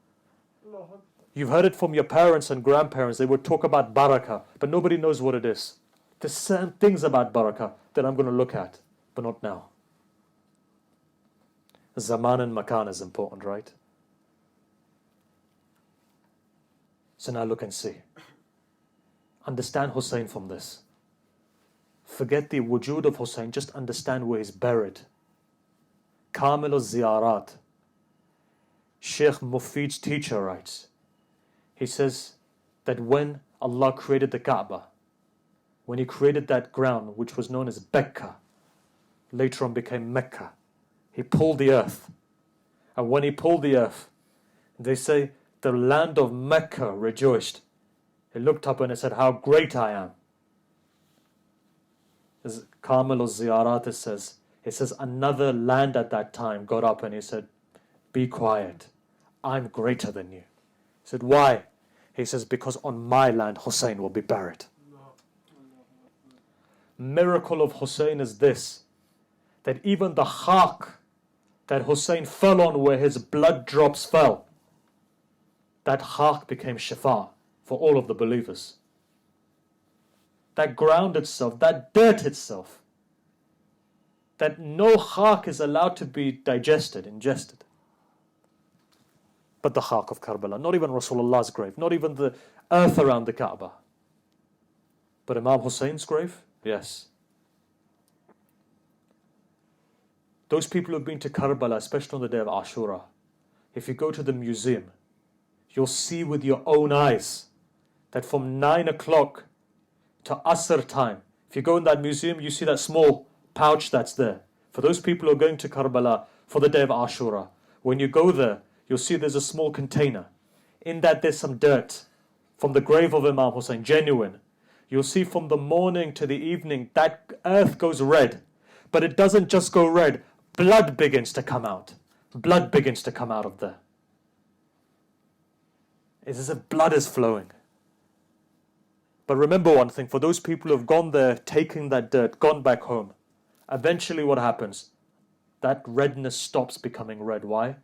You've heard it from your parents and grandparents. They would talk about barakah, but nobody knows what it is. There's certain things about barakah that I'm going to look at, but not now. Zaman and makan is important, right? So now look and see. Understand Hussein from this. Forget the wujud of Hussein, just understand where he's buried. Kamil al-Ziyarat. Sheikh Mufid's teacher writes, he says that when Allah created the Kaaba, when He created that ground which was known as Becca, later on became Mecca, He pulled the earth. And when He pulled the earth, they say the land of Mecca rejoiced. He looked up and he said, how great I am. As Kamil al-Ziyarat says, he says another land at that time got up and he said, be quiet, I'm greater than you. He said, why? He says, because on my land Hussein will be buried. Miracle of Hussein is this, that even the khak that Hussein fell on, where his blood drops fell, that khak became shifa for all of the believers. That ground itself, that dirt itself, that no khak is allowed to be digested, ingested. But the khak of Karbala, not even Rasulullah's grave, not even the earth around the Kaaba. But Imam Hussein's grave, yes. Those people who've been to Karbala, especially on the day of Ashura, if you go to the museum, you'll see with your own eyes that from 9 o'clock to Asr time, if you go in that museum, you see that small pouch that's there. For those people who are going to Karbala for the day of Ashura, when you go there, you'll see there's a small container. In that there's some dirt from the grave of Imam Hussein, genuine. You'll see from the morning to the evening, that earth goes red. But it doesn't just go red, blood begins to come out. Blood begins to come out of there. It's as if blood is flowing. But remember one thing, for those people who have gone there, taken that dirt, gone back home, eventually what happens? That redness stops becoming red. Why?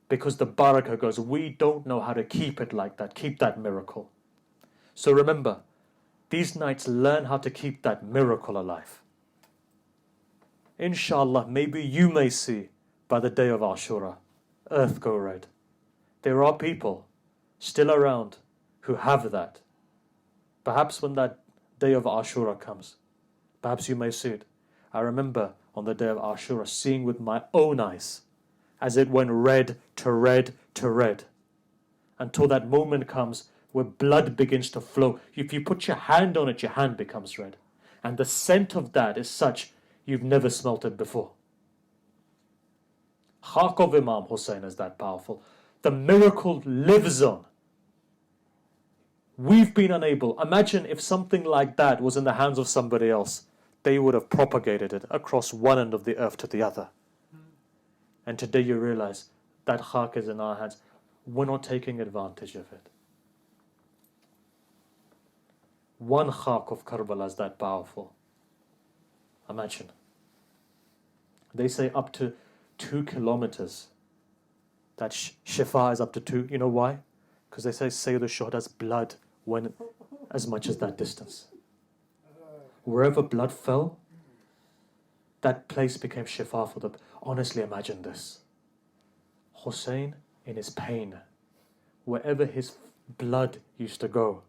Because the barakah goes, we don't know how to keep it like that, keep that miracle. So remember, these nights learn how to keep that miracle alive. Inshallah, maybe you may see by the day of Ashura, earth go red. There are people still around who have that. Perhaps when that day of Ashura comes, perhaps you may see it. I remember on the day of Ashura seeing with my own eyes as it went red to red to red, until that moment comes where blood begins to flow. If you put your hand on it, your hand becomes red. And the scent of that is such, you've never smelt it before. Khak of Imam Hussein is that powerful. The miracle lives on. We've been unable. Imagine if something like that was in the hands of somebody else. They would have propagated it across one end of the earth to the other. And today you realize that khak is in our hands. We're not taking advantage of it. One khak of Karbala is that powerful. Imagine. They say up to 2 kilometers. That shifa is up to 2. You know why? Because they say Sayyid al-Shuhada's blood went as much as that distance. Wherever blood fell, that place became shifa for them. Honestly, imagine this. Hussein, in his pain, wherever his blood used to go,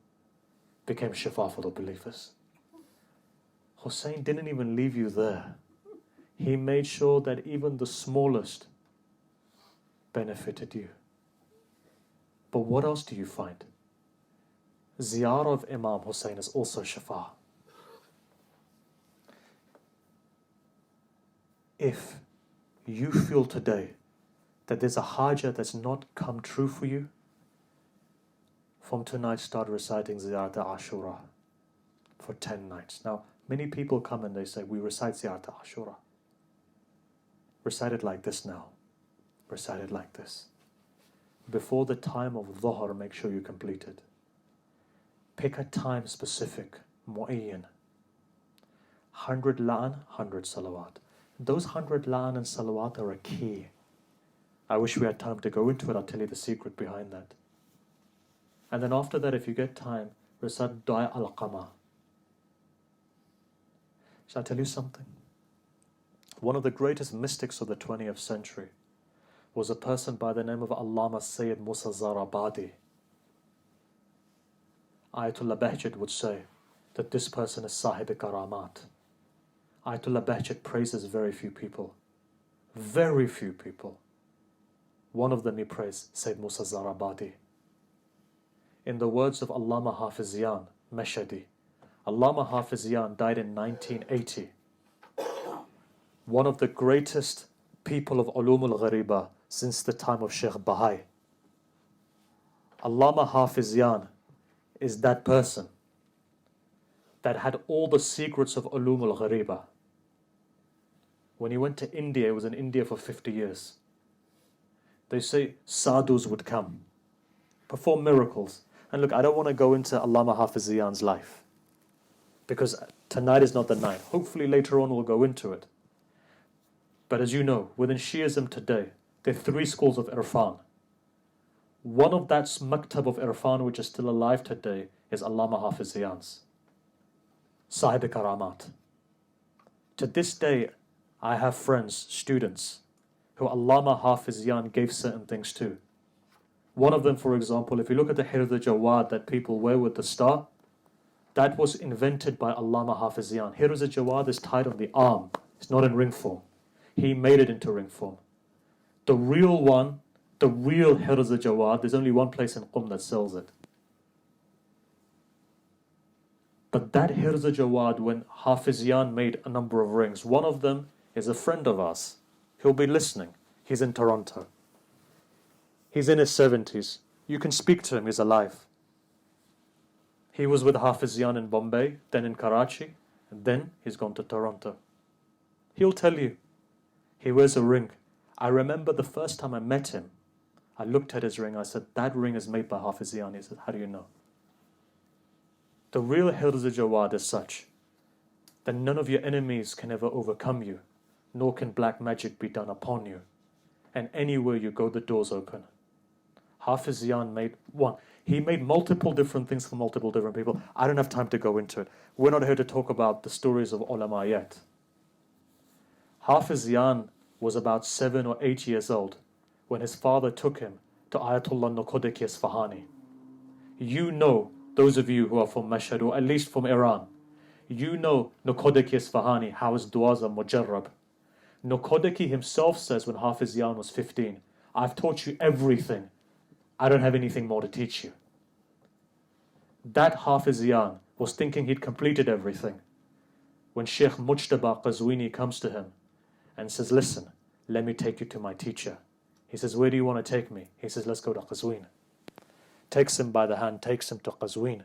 became shifa for the believers. Hussein didn't even leave you there. He made sure that even the smallest benefited you. But what else do you find? Ziyarah of Imam Hussein is also shafa. If you feel today that there's a haja that's not come true for you, from tonight start reciting Ziyarat Ashura for 10 nights. Now, many people come and they say, we recite Ziyarat Ashura. Recite it like this now. Recite it like this. Before the time of Dhuhr, make sure you complete it. Pick a time specific, mu'ayyan. 100 la'an, 100 salawat. Those 100 la'an and salawat are a key. I wish we had time to go into it. I'll tell you the secret behind that. And then after that, if you get time, recite Du'a al-Qama. Shall I tell you something? One of the greatest mystics of the 20th century was a person by the name of Allama Syed Musa Zarabadi. Ayatollah Bahjat would say that this person is Sahib Karamat. Ayatollah Bahjat praises very few people. Very few people. One of them he praised, Sayyid Musa Zarabadi. In the words of Allama Hafizian, Meshadi, Allama Hafizian died in 1980. One of the greatest people of Ulum al-Ghariba since the time of Sheikh Bahai. Allama Hafizian is that person that had all the secrets of Ulum al-Ghariba. When he went to India, he was in India for 50 years. They say sadhus would come, perform miracles. And look, I don't want to go into Allama Hafizian's life, because tonight is not the night. Hopefully later on we'll go into it. But as you know, within Shiism today, there are 3 schools of Irfan. One of that maktab of Irfan which is still alive today is Allama Hafizian's, Sahib Karamat. To this day, I have friends, students, who Allama Hafizian gave certain things to. One of them, for example, if you look at the Hird al-Jawad that people wear with the star, that was invented by Allama Hafizian. Hird al-Jawad is tied on the arm. It's not in ring form. He made it into ring form. The real one, the real Hird al-Jawad, there's only one place in Qum that sells it. But that Hird al-Jawad, when Hafizian made a number of rings, one of them is a friend of ours. He'll be listening. He's in Toronto. He's in his 70s. You can speak to him, he's alive. He was with Hafizian in Bombay, then in Karachi, and then he's gone to Toronto. He'll tell you. He wears a ring. I remember the first time I met him, I looked at his ring, I said, that ring is made by Hafizian. He said, how do you know? The real Hirz al-Jawad is such that none of your enemies can ever overcome you, nor can black magic be done upon you. And anywhere you go, the doors open. Hafizian made one. He made multiple different things for multiple different people. I don't have time to go into it. We're not here to talk about the stories of ulama yet. Hafizian was about 7 or 8 years old when his father took him to Ayatollah Nukodeki Isfahani. You know, those of you who are from Mashhad, or at least from Iran, you know Nukodeki Isfahani, how his du'as are mujarrab. Nukodeki himself says when Hafizian was 15, I've taught you everything. I don't have anything more to teach you. That Hafizian was thinking he'd completed everything when Sheikh Mujtaba Qazwini comes to him and says, listen, let me take you to my teacher. He says, where do you want to take me? He says, let's go to Qazwin. Takes him by the hand, takes him to Qazwin.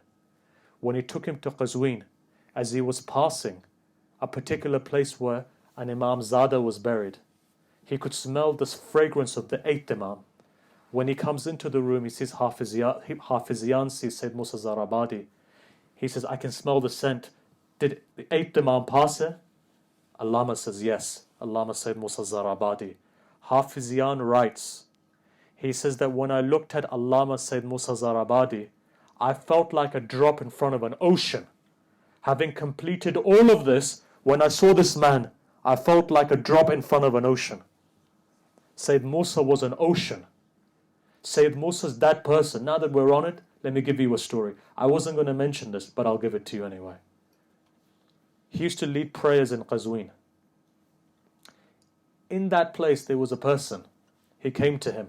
When he took him to Qazwin, as he was passing a particular place where an Imam Zada was buried, he could smell the fragrance of the 8th Imam. When he comes into the room, he sees Hafizian sees Sayyid Musa Zarabadi. He says, I can smell the scent. Did the 8th Imam pass it? Allama says, yes. Allama Sayyid Musa Zarabadi. Hafizian writes, he says that when I looked at Allama Sayyid Musa Zarabadi, I felt like a drop in front of an ocean. Having completed all of this, when I saw this man, I felt like a drop in front of an ocean. Sayyid Musa was an ocean. Sayyid Musa's that person. Now that we're on it, let me give you a story. I wasn't going to mention this, but I'll give it to you anyway. He used to lead prayers in Qazwin. In that place, there was a person. He came to him.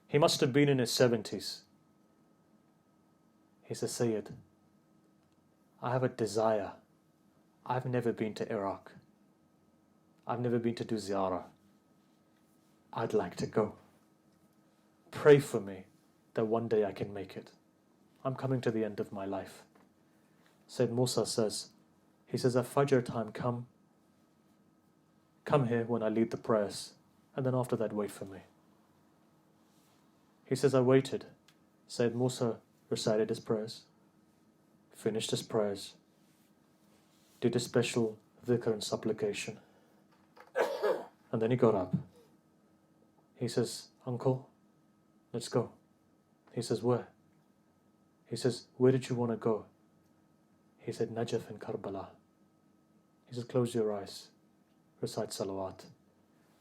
He must have been in his 70s. He says, Sayyid, I have a desire. I've never been to Iraq. I've never been to do ziyarah. I'd like to go. Pray for me that one day I can make it. I'm coming to the end of my life. Sayyid Musa says, he says, at Fajr time, come here when I lead the prayers, and then after that, wait for me. He says, I waited. Sayyid Musa recited his prayers, finished his prayers, did a special dhikr and supplication, and then he got up. He says, Uncle, let's go. He says, where? He says, where did you want to go? He said, Najaf and Karbala. He says, close your eyes, recite salawat.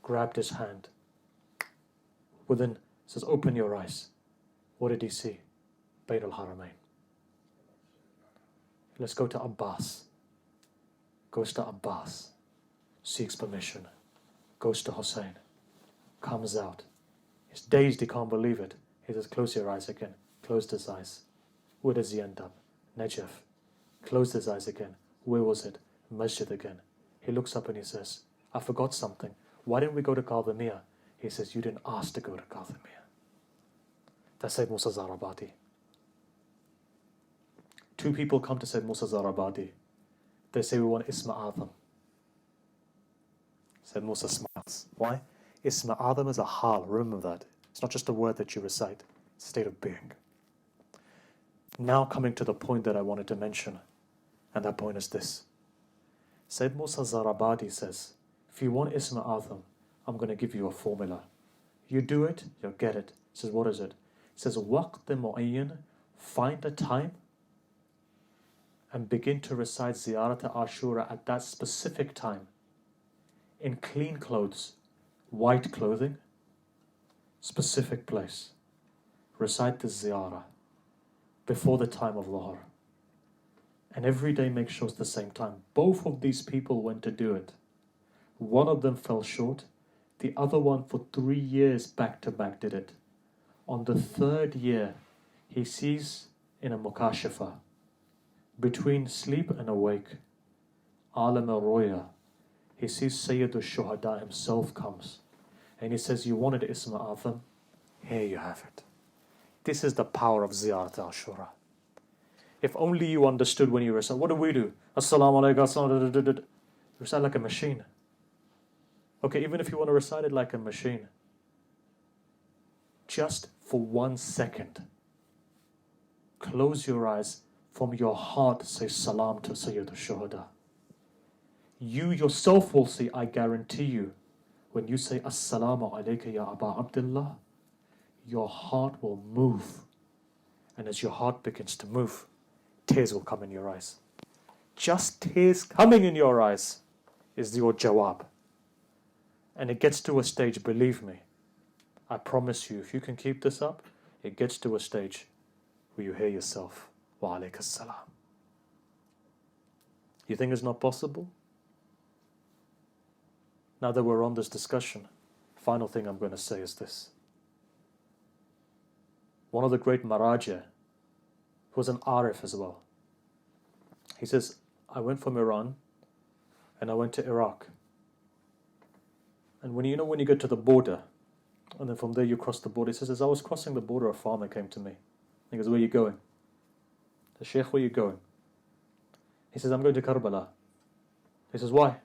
Grabbed his hand. Within, says, open your eyes. What did he see? Bayt al-Haramain. Let's go to Abbas. Goes to Abbas. Seeks permission. Goes to Hussein. Comes out. He's dazed, he can't believe it. He says, close your eyes again. Closed his eyes. Where does he end up? Najaf. Closed his eyes again. Where was it? Masjid again. He looks up and he says, I forgot something. Why didn't we go to Kadhimiya? He says, you didn't ask to go to Kadhimiya. That's Sayyid Musa Zarabadi. Two people come to Sayyid Musa Zarabadi. They say, we want Isma Adam. Sayyid Musa smiles. Why? Isma Adam is a hal. Remember that. It's not just a word that you recite. It's a state of being. Now coming to the point that I wanted to mention. And that point is this. Sayyid Musa Zarabadi says, if you want Isma Adam, I'm going to give you a formula. You do it, you'll get it. He says, what is it? He says, Waqt mu'ayyan, find a time and begin to recite Ziyarat Ashura at that specific time. In clean clothes, white clothing, specific place. Recite the Ziyarah before the time of Dhuhr. And every day make sure it's the same time. Both of these people went to do it. One of them fell short. The other one for 3 years back to back did it. On the third year, he sees in a mukashafa, between sleep and awake, Alam al-Roya, he sees Sayyid al-Shuhada himself comes. And he says, you wanted Isma Adam? Here you have it. This is the power of Ziyarat Ashura. If only you understood when you recite. What do? Assalamu alaikum. Recite like a machine. Okay, even if you want to recite it like a machine, just for 1 second, close your eyes, from your heart say salam to Sayyid al-Shuhada. You yourself will see, I guarantee you, when you say Assalamu alayka ya Aba Abdullah, your heart will move. And as your heart begins to move, tears will come in your eyes. Just tears coming in your eyes is your jawab. And it gets to a stage, believe me, I promise you, if you can keep this up, it gets to a stage where you hear yourself, wa alayka salam. You think it's not possible? Now that we're on this discussion, final thing I'm going to say is this. One of the great Maraja, who was an Arif as well, he says, I went from Iran and I went to Iraq. And when you get to the border, and then from there you cross the border, he says, as I was crossing the border, a farmer came to me. He goes, where are you going? The Sheikh, where are you going? He says, I'm going to Karbala. He says, why?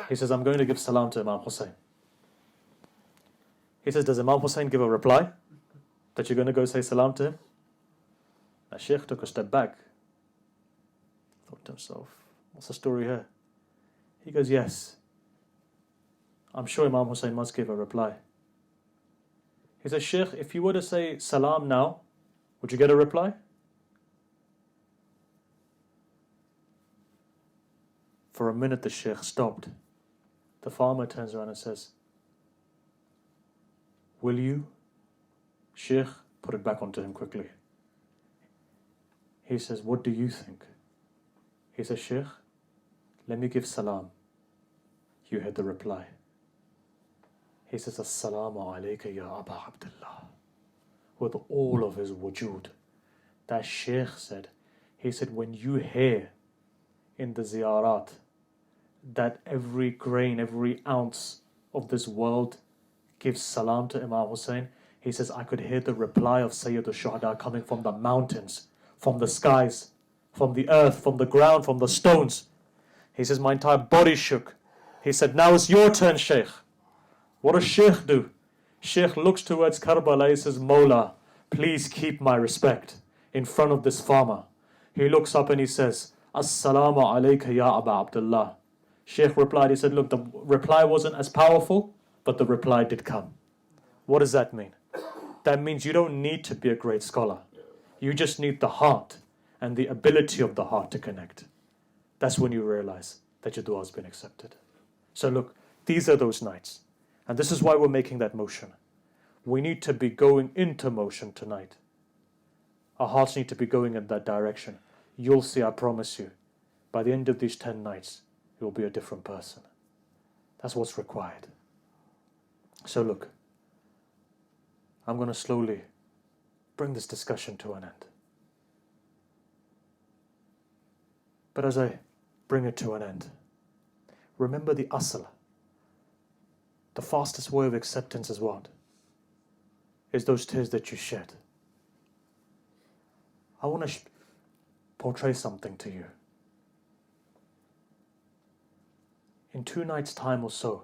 He says, I'm going to give salam to Imam Hussein. He says, does Imam Hussein give a reply that you're going to go say salam to him? The Sheikh took a step back. Thought to himself, what's the story here? He goes, yes. I'm sure Imam Hussein must give a reply. He says, Sheikh, if you were to say salam now, would you get a reply? For a minute the Sheikh stopped. The farmer turns around and says, will you? Sheikh put it back onto him quickly. He says, what do you think? He says, Sheikh, let me give salam. You heard the reply. He says, Assalamu alayka ya Aba Abdullah. With all of his wujud. That Shaykh said, he said, when you hear in the ziyarat that every grain, every ounce of this world gives salam to Imam Hussein, he says, I could hear the reply of Sayyid al-Shuhada coming from the mountains, from the skies, from the earth, from the ground, from the stones. He says, my entire body shook. He said, now it's your turn, Shaykh. What does Shaykh do? Shaykh looks towards Karbala, he says, Mawla, please keep my respect in front of this farmer. He looks up and he says, Assalamu alayka ya Aba Abdullah. Shaykh replied, he said, look, the reply wasn't as powerful, but the reply did come. What does that mean? That means you don't need to be a great scholar. You just need the heart and the ability of the heart to connect. That's when you realize that your dua has been accepted. So look, these are those nights. And this is why we're making that motion. We need to be going into motion tonight. Our hearts need to be going in that direction. You'll see, I promise you, by the end of these 10 nights, you'll be a different person. That's what's required. So look, I'm going to slowly bring this discussion to an end. But as I bring it to an end, remember the asl. The fastest way of acceptance is what? Is those tears that you shed. I want to portray something to you. In 2 nights' time or so,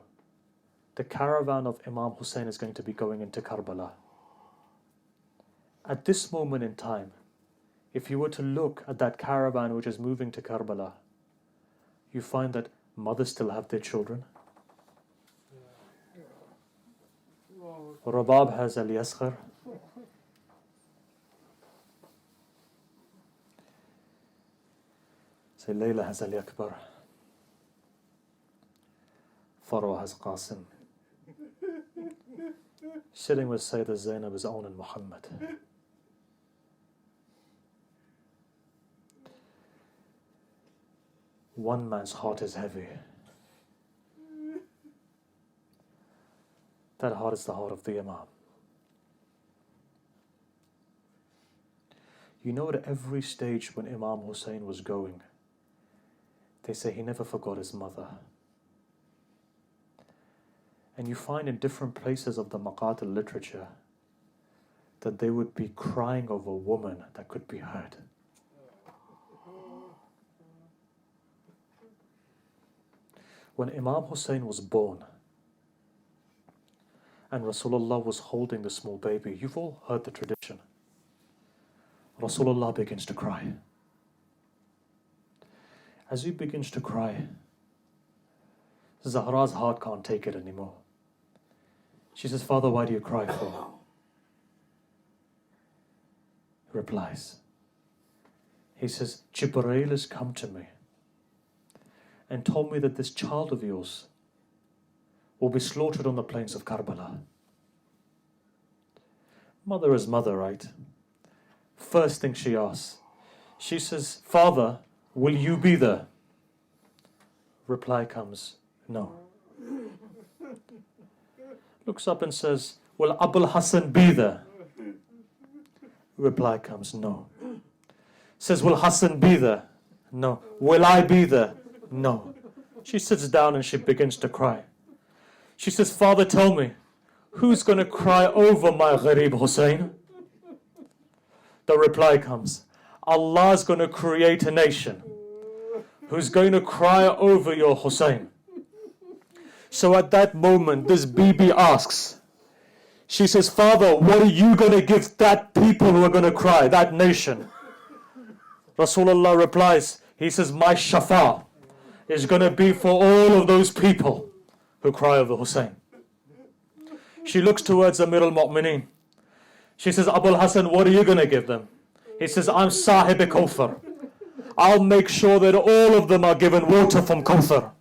the caravan of Imam Hussein is going to be going into Karbala. At this moment in time, if you were to look at that caravan which is moving to Karbala, you find that mothers still have their children. Rabab has al-Yaskhar. Say Layla has al-Akbar. Farwa has Qasim. Sitting with Sayyidah Zainab is Aun and Muhammad. One man's heart is heavy. That heart is the heart of the Imam. You know, at every stage when Imam Hussein was going, they say he never forgot his mother. And you find in different places of the Maqatil literature that they would be crying over a woman that could be heard. When Imam Hussein was born and Rasulullah was holding the small baby, you've all heard the tradition. Rasulullah begins to cry. As he begins to cry, Zahra's heart can't take it anymore. She says, Father, why do you cry for? He replies. He says, Jibreel has come to me and told me that this child of yours will be slaughtered on the plains of Karbala. Mother is mother, right? First thing she asks, she says, Father, will you be there? Reply comes, no. Looks up and says, will Abul Hassan be there? Reply comes, no. Says, will Hassan be there? No. Will I be there? No. She sits down and she begins to cry. She says, Father, tell me, who's going to cry over my Gharib Hussein? The reply comes, Allah's going to create a nation who's going to cry over your Hussein. So at that moment, this Bibi asks, she says, Father, what are you going to give that people who are going to cry, that nation? Rasulullah replies, he says, my shafa is going to be for all of those people who cry over Hussein. She looks towards Amir al-Mu'mineen. She says, Abul Hassan, what are you going to give them? He says, I'm Sahib Kawthar. I'll make sure that all of them are given water from Kawthar.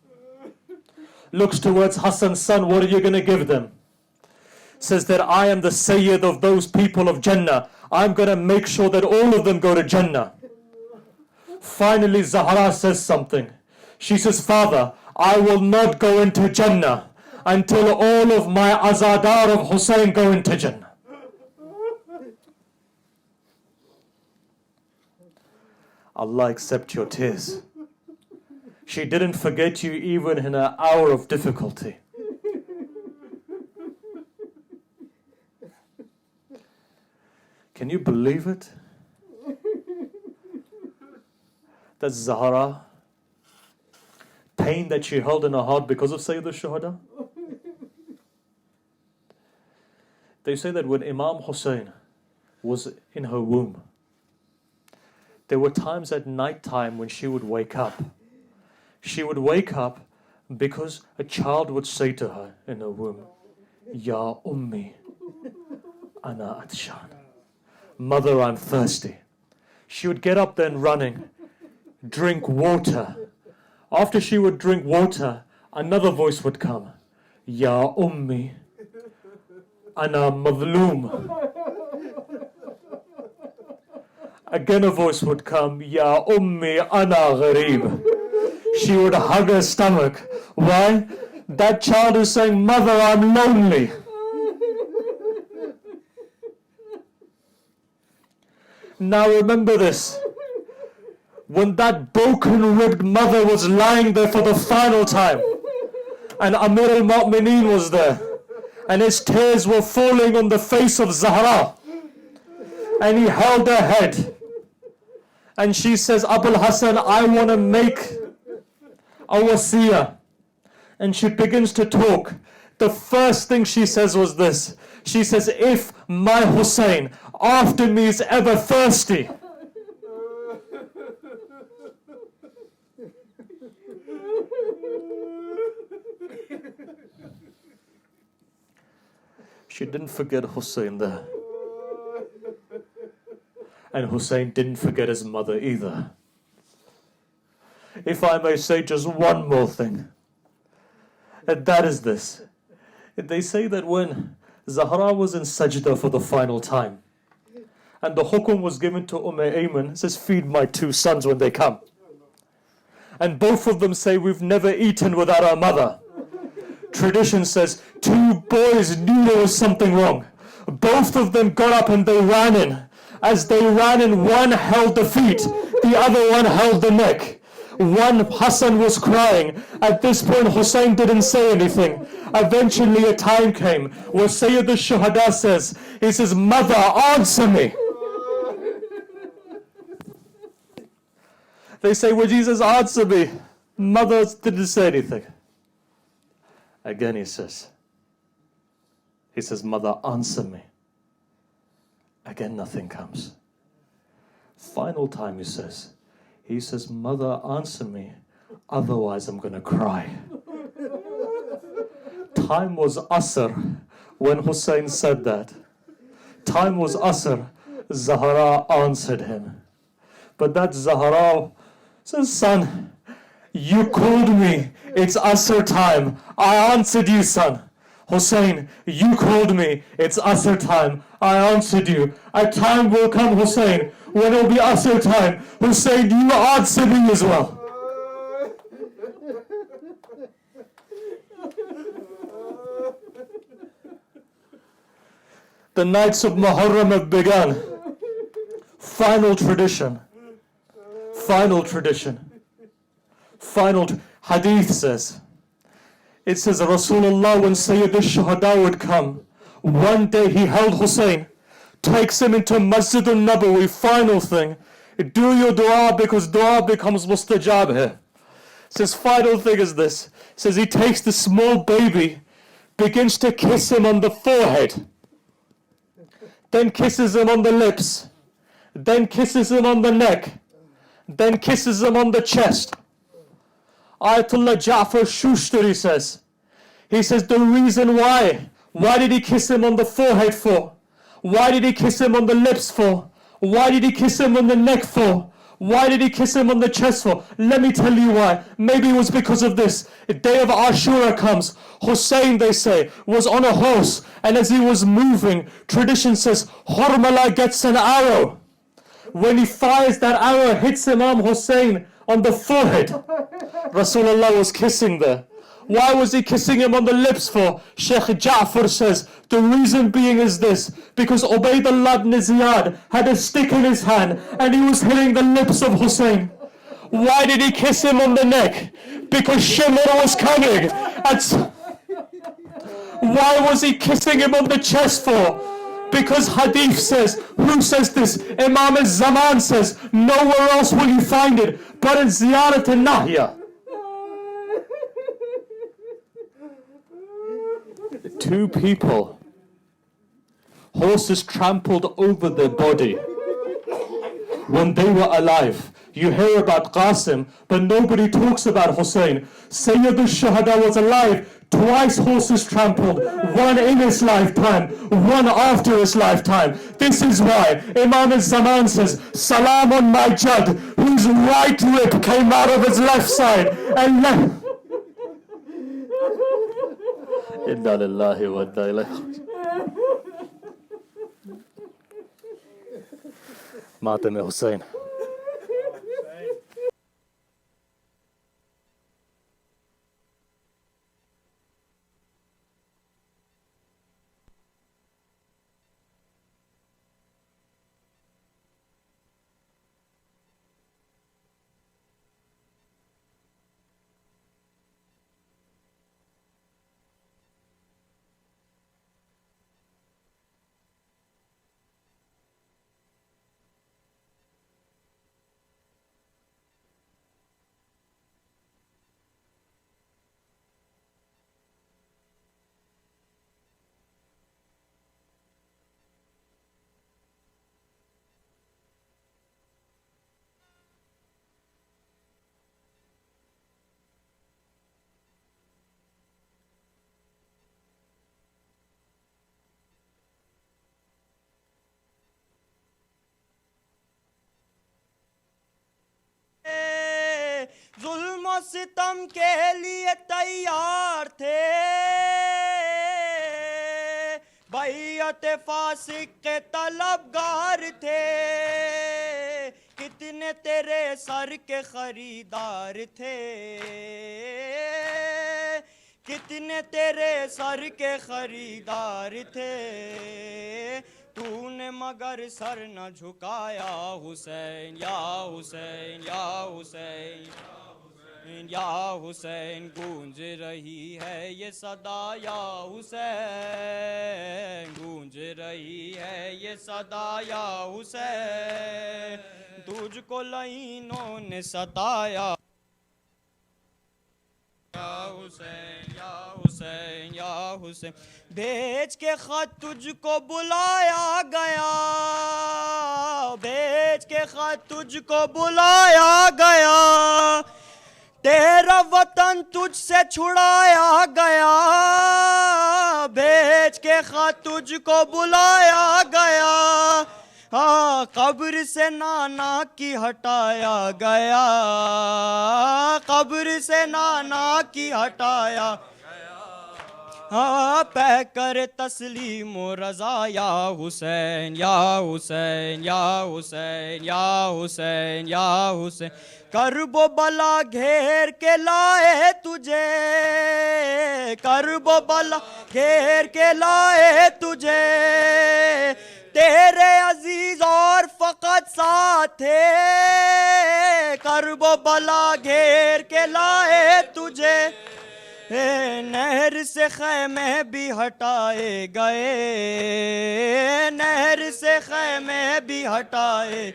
Looks towards Hassan's son, what are you going to give them? Says that I am the Sayyid of those people of Jannah. I'm going to make sure that all of them go to Jannah. Finally, Zahra says something. She says, Father, I will not go into Jannah until all of my azadar of Hussein go into Jannah. Allah accept your tears. She didn't forget you even in an hour of difficulty. Can you believe it? That Zahra, pain that she held in her heart because of Sayyid al-Shuhada. They say that when Imam Hussein was in her womb, there were times at night time when she would wake up. She would wake up because a child would say to her in her womb, Ya Ummi, Ana Atshan. Mother, I'm thirsty. She would get up then running, drink water. After she would drink water, another voice would come, Ya Ummi, Ana Madloom. Again a voice would come, Ya Ummi Ana Ghareeb. She would hug her stomach. Why? That child is saying, Mother, I'm lonely. Now remember this. When that broken ribbed mother was lying there for the final time, and Amir al-Mu'mineen was there, and his tears were falling on the face of Zahra, and he held her head, and she says, Abul Hassan, I want to make a wasiyah. And she begins to talk. The first thing she says was this. She says, if my Hussein after me is ever thirsty, she didn't forget Hussein there. And Hussein didn't forget his mother either. If I may say just one more thing, and that is this. They say that when Zahra was in sajda for the final time, and the hukum was given to Ayman, it says, feed my two sons when they come. And both of them say, we've never eaten without our mother. Tradition says, two boys knew there was something wrong. Both of them got up and they ran in. As they ran in, one held the feet, the other one held the neck. One, Hassan was crying. At this point, Hussein didn't say anything. Eventually, a time came where Sayyid al-Shuhada says, he says, Mother, answer me. They say, well, Jesus, answer me. Mother didn't say anything. Again, he says, Mother, answer me. Again, nothing comes. Final time, he says, Mother, answer me, otherwise I'm going to cry. Time was Asr when Hussein said that. Time was Asr. Zahra answered him. But that Zahra says, son, you called me. It's Asr time. I answered you, son. Hussein, you called me. It's Asr time. I answered you. A time will come, Hussein, when it will be Asr time. Hussein, you answer me as well. The nights of Muharram have begun. Final tradition. Final tradition. Hadith says. It says Rasulullah, when Sayyid al-Shuhada would come, one day he held Hussein, takes him into Masjid al-Nabawi, final thing. Do your dua because dua becomes mustajab here. Says final thing is this. Says he takes the small baby, begins to kiss him on the forehead, then kisses him on the lips, then kisses him on the neck, then kisses him on the chest. Ayatollah Ja'far Shushtari says, he says the reason why did he kiss him on the forehead for? Why did he kiss him on the lips for? Why did he kiss him on the neck for? Why did he kiss him on the chest for? Let me tell you why. Maybe it was because of this. The day of Ashura comes. Hussein, they say, was on a horse, and as he was moving, tradition says, Hormala gets an arrow. When he fires, that arrow hits Imam Hussein on the forehead. Rasulullah was kissing there. Why was he kissing him on the lips for? Sheikh Ja'far says, the reason being is this, because Ubaydullah ibn Ziyad had a stick in his hand and he was hitting the lips of Hussein. Why did he kiss him on the neck? Because Shimr was coming. Why was he kissing him on the chest for? Because hadith says, who says this? Imam al-Zaman says, nowhere else will you find it but in Ziyarat al-Nahya. Two people, horses trampled over their body when they were alive. You hear about Qasim, but nobody talks about Hussein. Sayyid al-Shuhada was alive. Twice horses trampled, one in his lifetime, one after his lifetime. This is why Imam al-Zaman says, Salam on my Judd, whose right rib came out of his left side and left. Inna lillahi wa inna ilayhi. Matam Hussein. ظلم و ستم کے لیے تیار تھے بیعت فاسق کے طلبگار تھے کتنے تیرے سر کے خریدار تھے کتنے تیرے سر کے خریدار تھے تو نے مگر سر نہ جھکایا حسین یا حسین یا حسین یا حسین گونج رہی ہے یہ صدا یا حسین گونج رہی ہے یہ صدا یا حسین تجھ کو لعینوں نے ستایا یا حسین یا حسین یا حسین بھیج کے خط تجھ کو بلایا گیا بھیج کے خط تجھ کو بلایا گیا تیرا وطن تجھ سے چھڑایا گیا بھیج کے خط تجھ کو بلایا گیا ہاں قبر سے نانا کی ہٹایا گیا قبر سے نانا کی ہٹایا ہاں پہ کر تسلیم و رضا یا حسین یا حسین یا حسین یا حسین یا حسین کرب و بلا گھیر کے لائے تجھے کرب و بلا گھیر کے لائے تجھے تیرے عزیز اور فقط ساتھ تھے کرب و بلا گھیر کے لائے تجھے نہر سے خیمے بھی ہٹائے گئے نہر سے خیمے بھی ہٹائے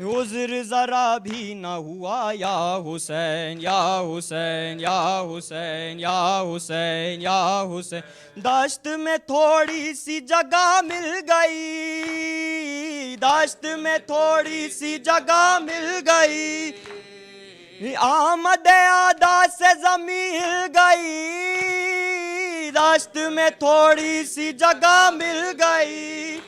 عذر ذرا بھی نہ ہوا یا حسین یا حسین یا حسین یا حسین یا حسین دشت میں تھوڑی سی جگہ مل گئی دشت میں تھوڑی سی جگہ مل گئی آمد آدھا سے زمین ہل گئی دشت میں تھوڑی سی جگہ مل گئی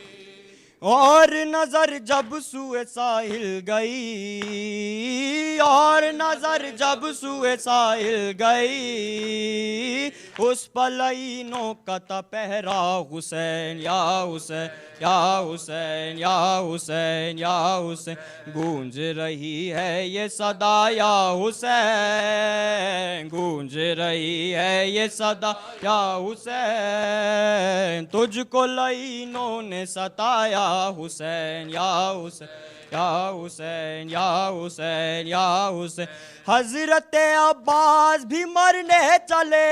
اور نظر جب سوئے ساحل گئی، اور نظر جب سوئے ساحل گئی، اس پلینوں کا تھا پہرا حسین یا حسین یا حسین یا حسین یا حسین، گونج رہی ہے یہ صدا یا حسین، گونج رہی ہے یہ صدا یا حسین، تجھ کو لعینوں نے ستایا حسین یا حسین یا حسین یا حسین یا حسین، حضرت عباس بھی مرنے چلے،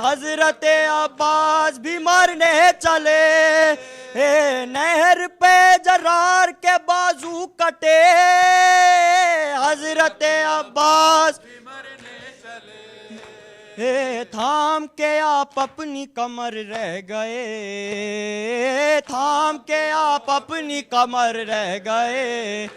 حضرت عباس بھی مرنے چلے، نہر پہ جرار کے بازو کٹے، حضرت عباس تھام کے آپ اپنی کمر رہ گئے، تھام کے آپ اپنی کمر رہ گئے،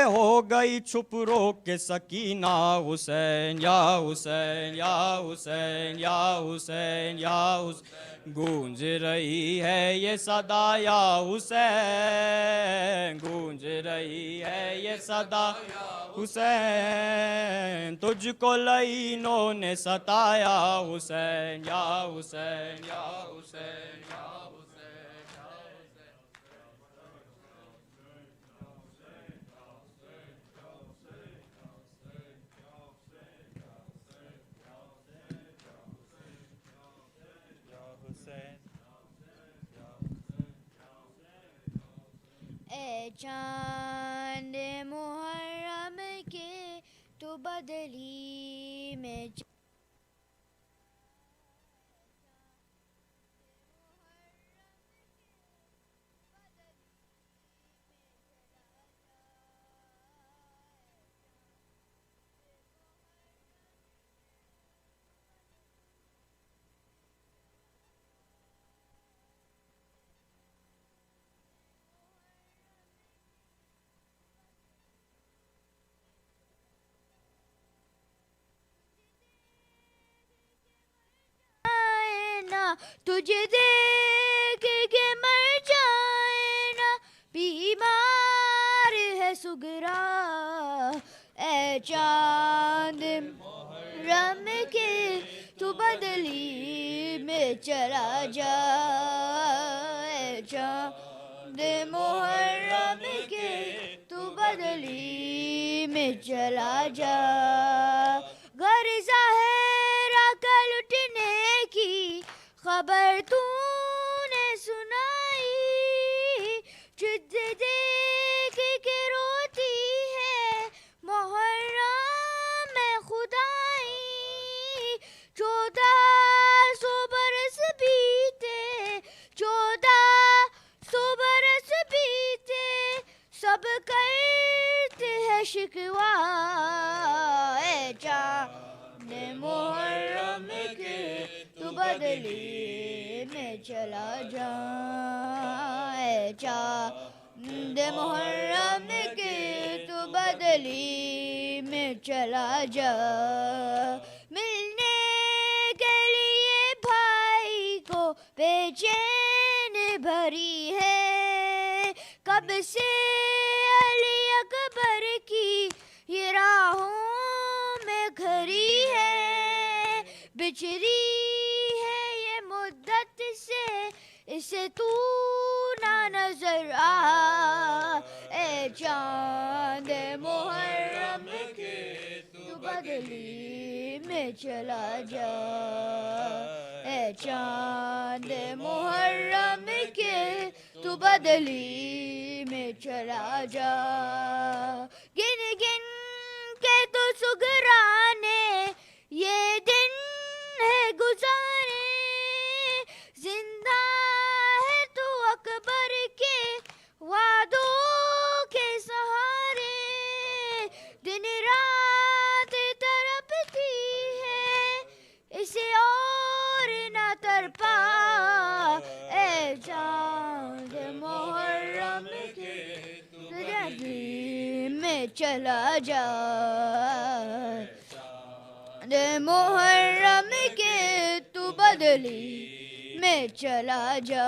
ہو گئی چھپ رو کے سکینہ حسین یا حسین یا حسین یا حسین یا حسین، گونج رہی ہے یہ صدا یا حسین، گونج رہی ہے یہ صدا حسین، تجھ کو لعینوں نے ستایا حسین یا حسین یا حسین یا اے چاند محرم کے تو بدلی میں تجھے دیکھ کے مر جائے نا، بیمار ہے سگرا، اے چاند محرم کے تو بدلی میں چلا جا، اے چاند محرم کے تو بدلی میں چلا جا، گھر ظاہرہ کا لٹنے کی خبر تو نے سنائی، جد دیکھ کے روتی ہے محرم میں خدائی، 1400 برس بیتے، 1400 برس بیتے، سب کرتے ہیں شکوہ، اے چاند محرم کے تو بدلی میں چلا جا، اے چاند محرم کے تو بدلی میں چلا جا، ملنے کے لیے بھائی کو بے چین بھری ہے، کب سے علی اکبر کی یہ راہوں میں گھری ہے، بچری سے اسے تو نہ نظر آ، اے چاند محرم کے تو بدلی میں چلا جا، اے چاند محرم کے تو بدلی میں چلا جا، گن گن کے تو سگرانے یہ دن ہے گزارے، زندہ ہے تو اکبر کے وعدوں کے سہارے، دن رات تڑپتی ہے اسے اور نہ تڑپا، اے چاند محرم کے تو بدلی میں چلا جا، چاند محرم کے تو بدلی میں چلا جا،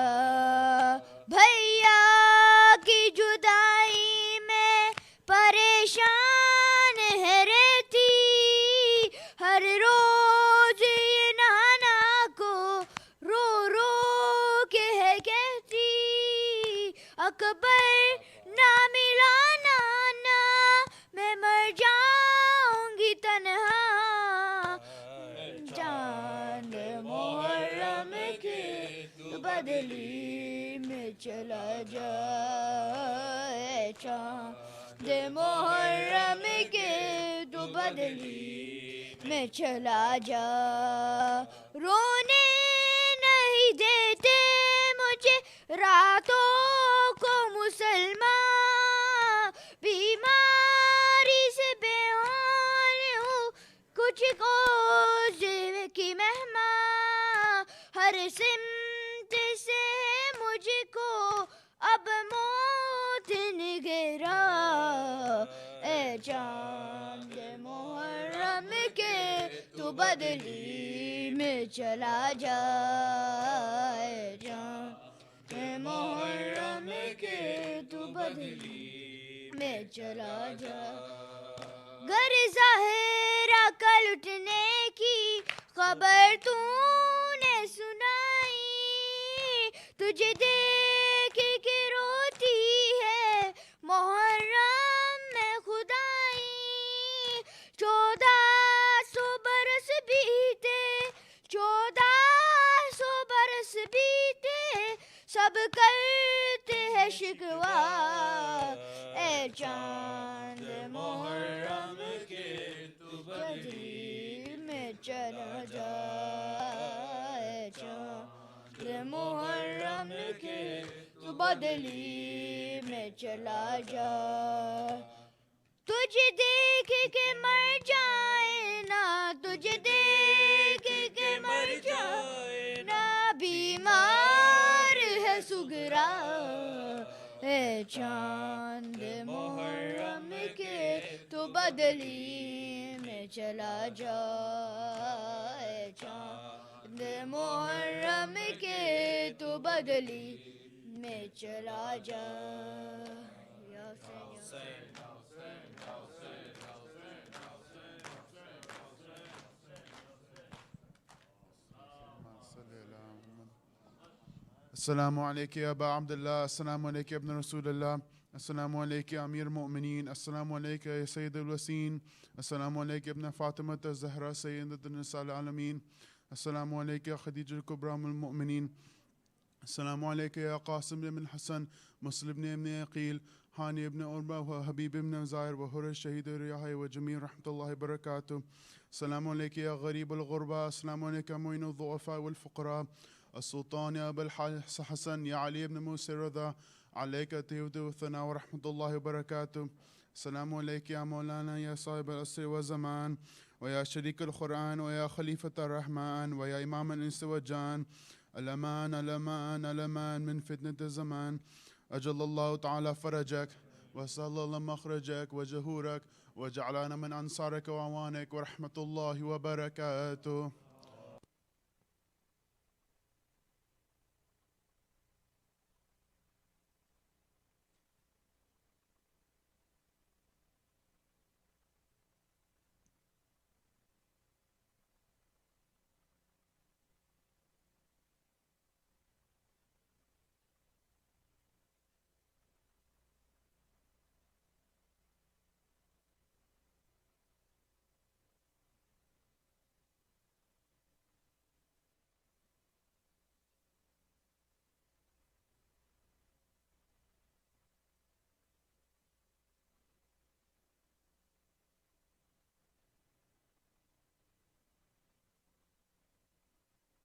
بھیا کی جدائی میں پریشان ہے رہتی ہر روز یہ نانا کو رو رو کے ہے کہتی اکبر نہ ملا نانا میں مر جاؤں گی تنہا چاند محرم کے بدلی میں چلا جائے چاند محرم کے تو بدلی میں چلا جا رونے نہیں دیتے مجھے راتوں کو مسلمان بیماری سے بے حال ہوں کچھ کو کی مہمان ہر سمت سے مجھ کو اب موت نگرا اے چاند محرم کے تو بدلی میں چلا جا اے چاند محرم کے تو بدلی میں چلا جا گر ظاہرہ کا لٹنے کی خبر تو نے سنائی تجھے دیکھ کے روتی ہے محرم میں خدائی 1400 برس بیتے 1400 برس بیتے سب کرتے ہیں شکوہ اے چاند محرم کے تو بدلی میں چلا جا اے چاند محرم کے تو بدلی میں چلا جا تجھے دیکھ کے مر جائے نا تجھے دیکھ کے مر جائے نا بیمار ہے سگرا اے چاند محرم کے تو بدلی میں چلا جا اے چاند محرم کے تو بدلی میں چلا جا یا حسین السلام علیکم یا ابا عبداللہ السلام علیکم ابن رسول اللہ السلام علیکم امیر المؤمنین السلام علیکم یا سید الوسین السلام علیکم ابن فاطمہ الزہرا سیدۃ النساء العالمین السلام علیکم یا خدیجہ الکبریٰ ام المؤمنین السلام علیکم یا قاسم بن حسن مسلم بن عقیل حانی ابن عربہ و حبیب ابن زائر و حر شہید ریاح و جمیع رحمۃ اللہ وبرکاتہ السلام علیکم یا غریب الغربہ السلام علیکم معین الضعفاء والفقراء السلطان یا ابا الحسن یا علی ابن موسى رضا علیک تیود الثناء و رحمۃ اللہ وبرکاتہ السلام علیکم یا مولانا یا صاحب العصر والزمان و یا شریک القرآن و یا خلیفۃ الرحمن و یا امام الانس والجان الامان الامان الامان من فتنة الزمان اجل اللہ تعالی فرجک وسهل الله مخرجك وجهورك وجعلنا من أنصارك وأعوانك ورحمة الله وبركاته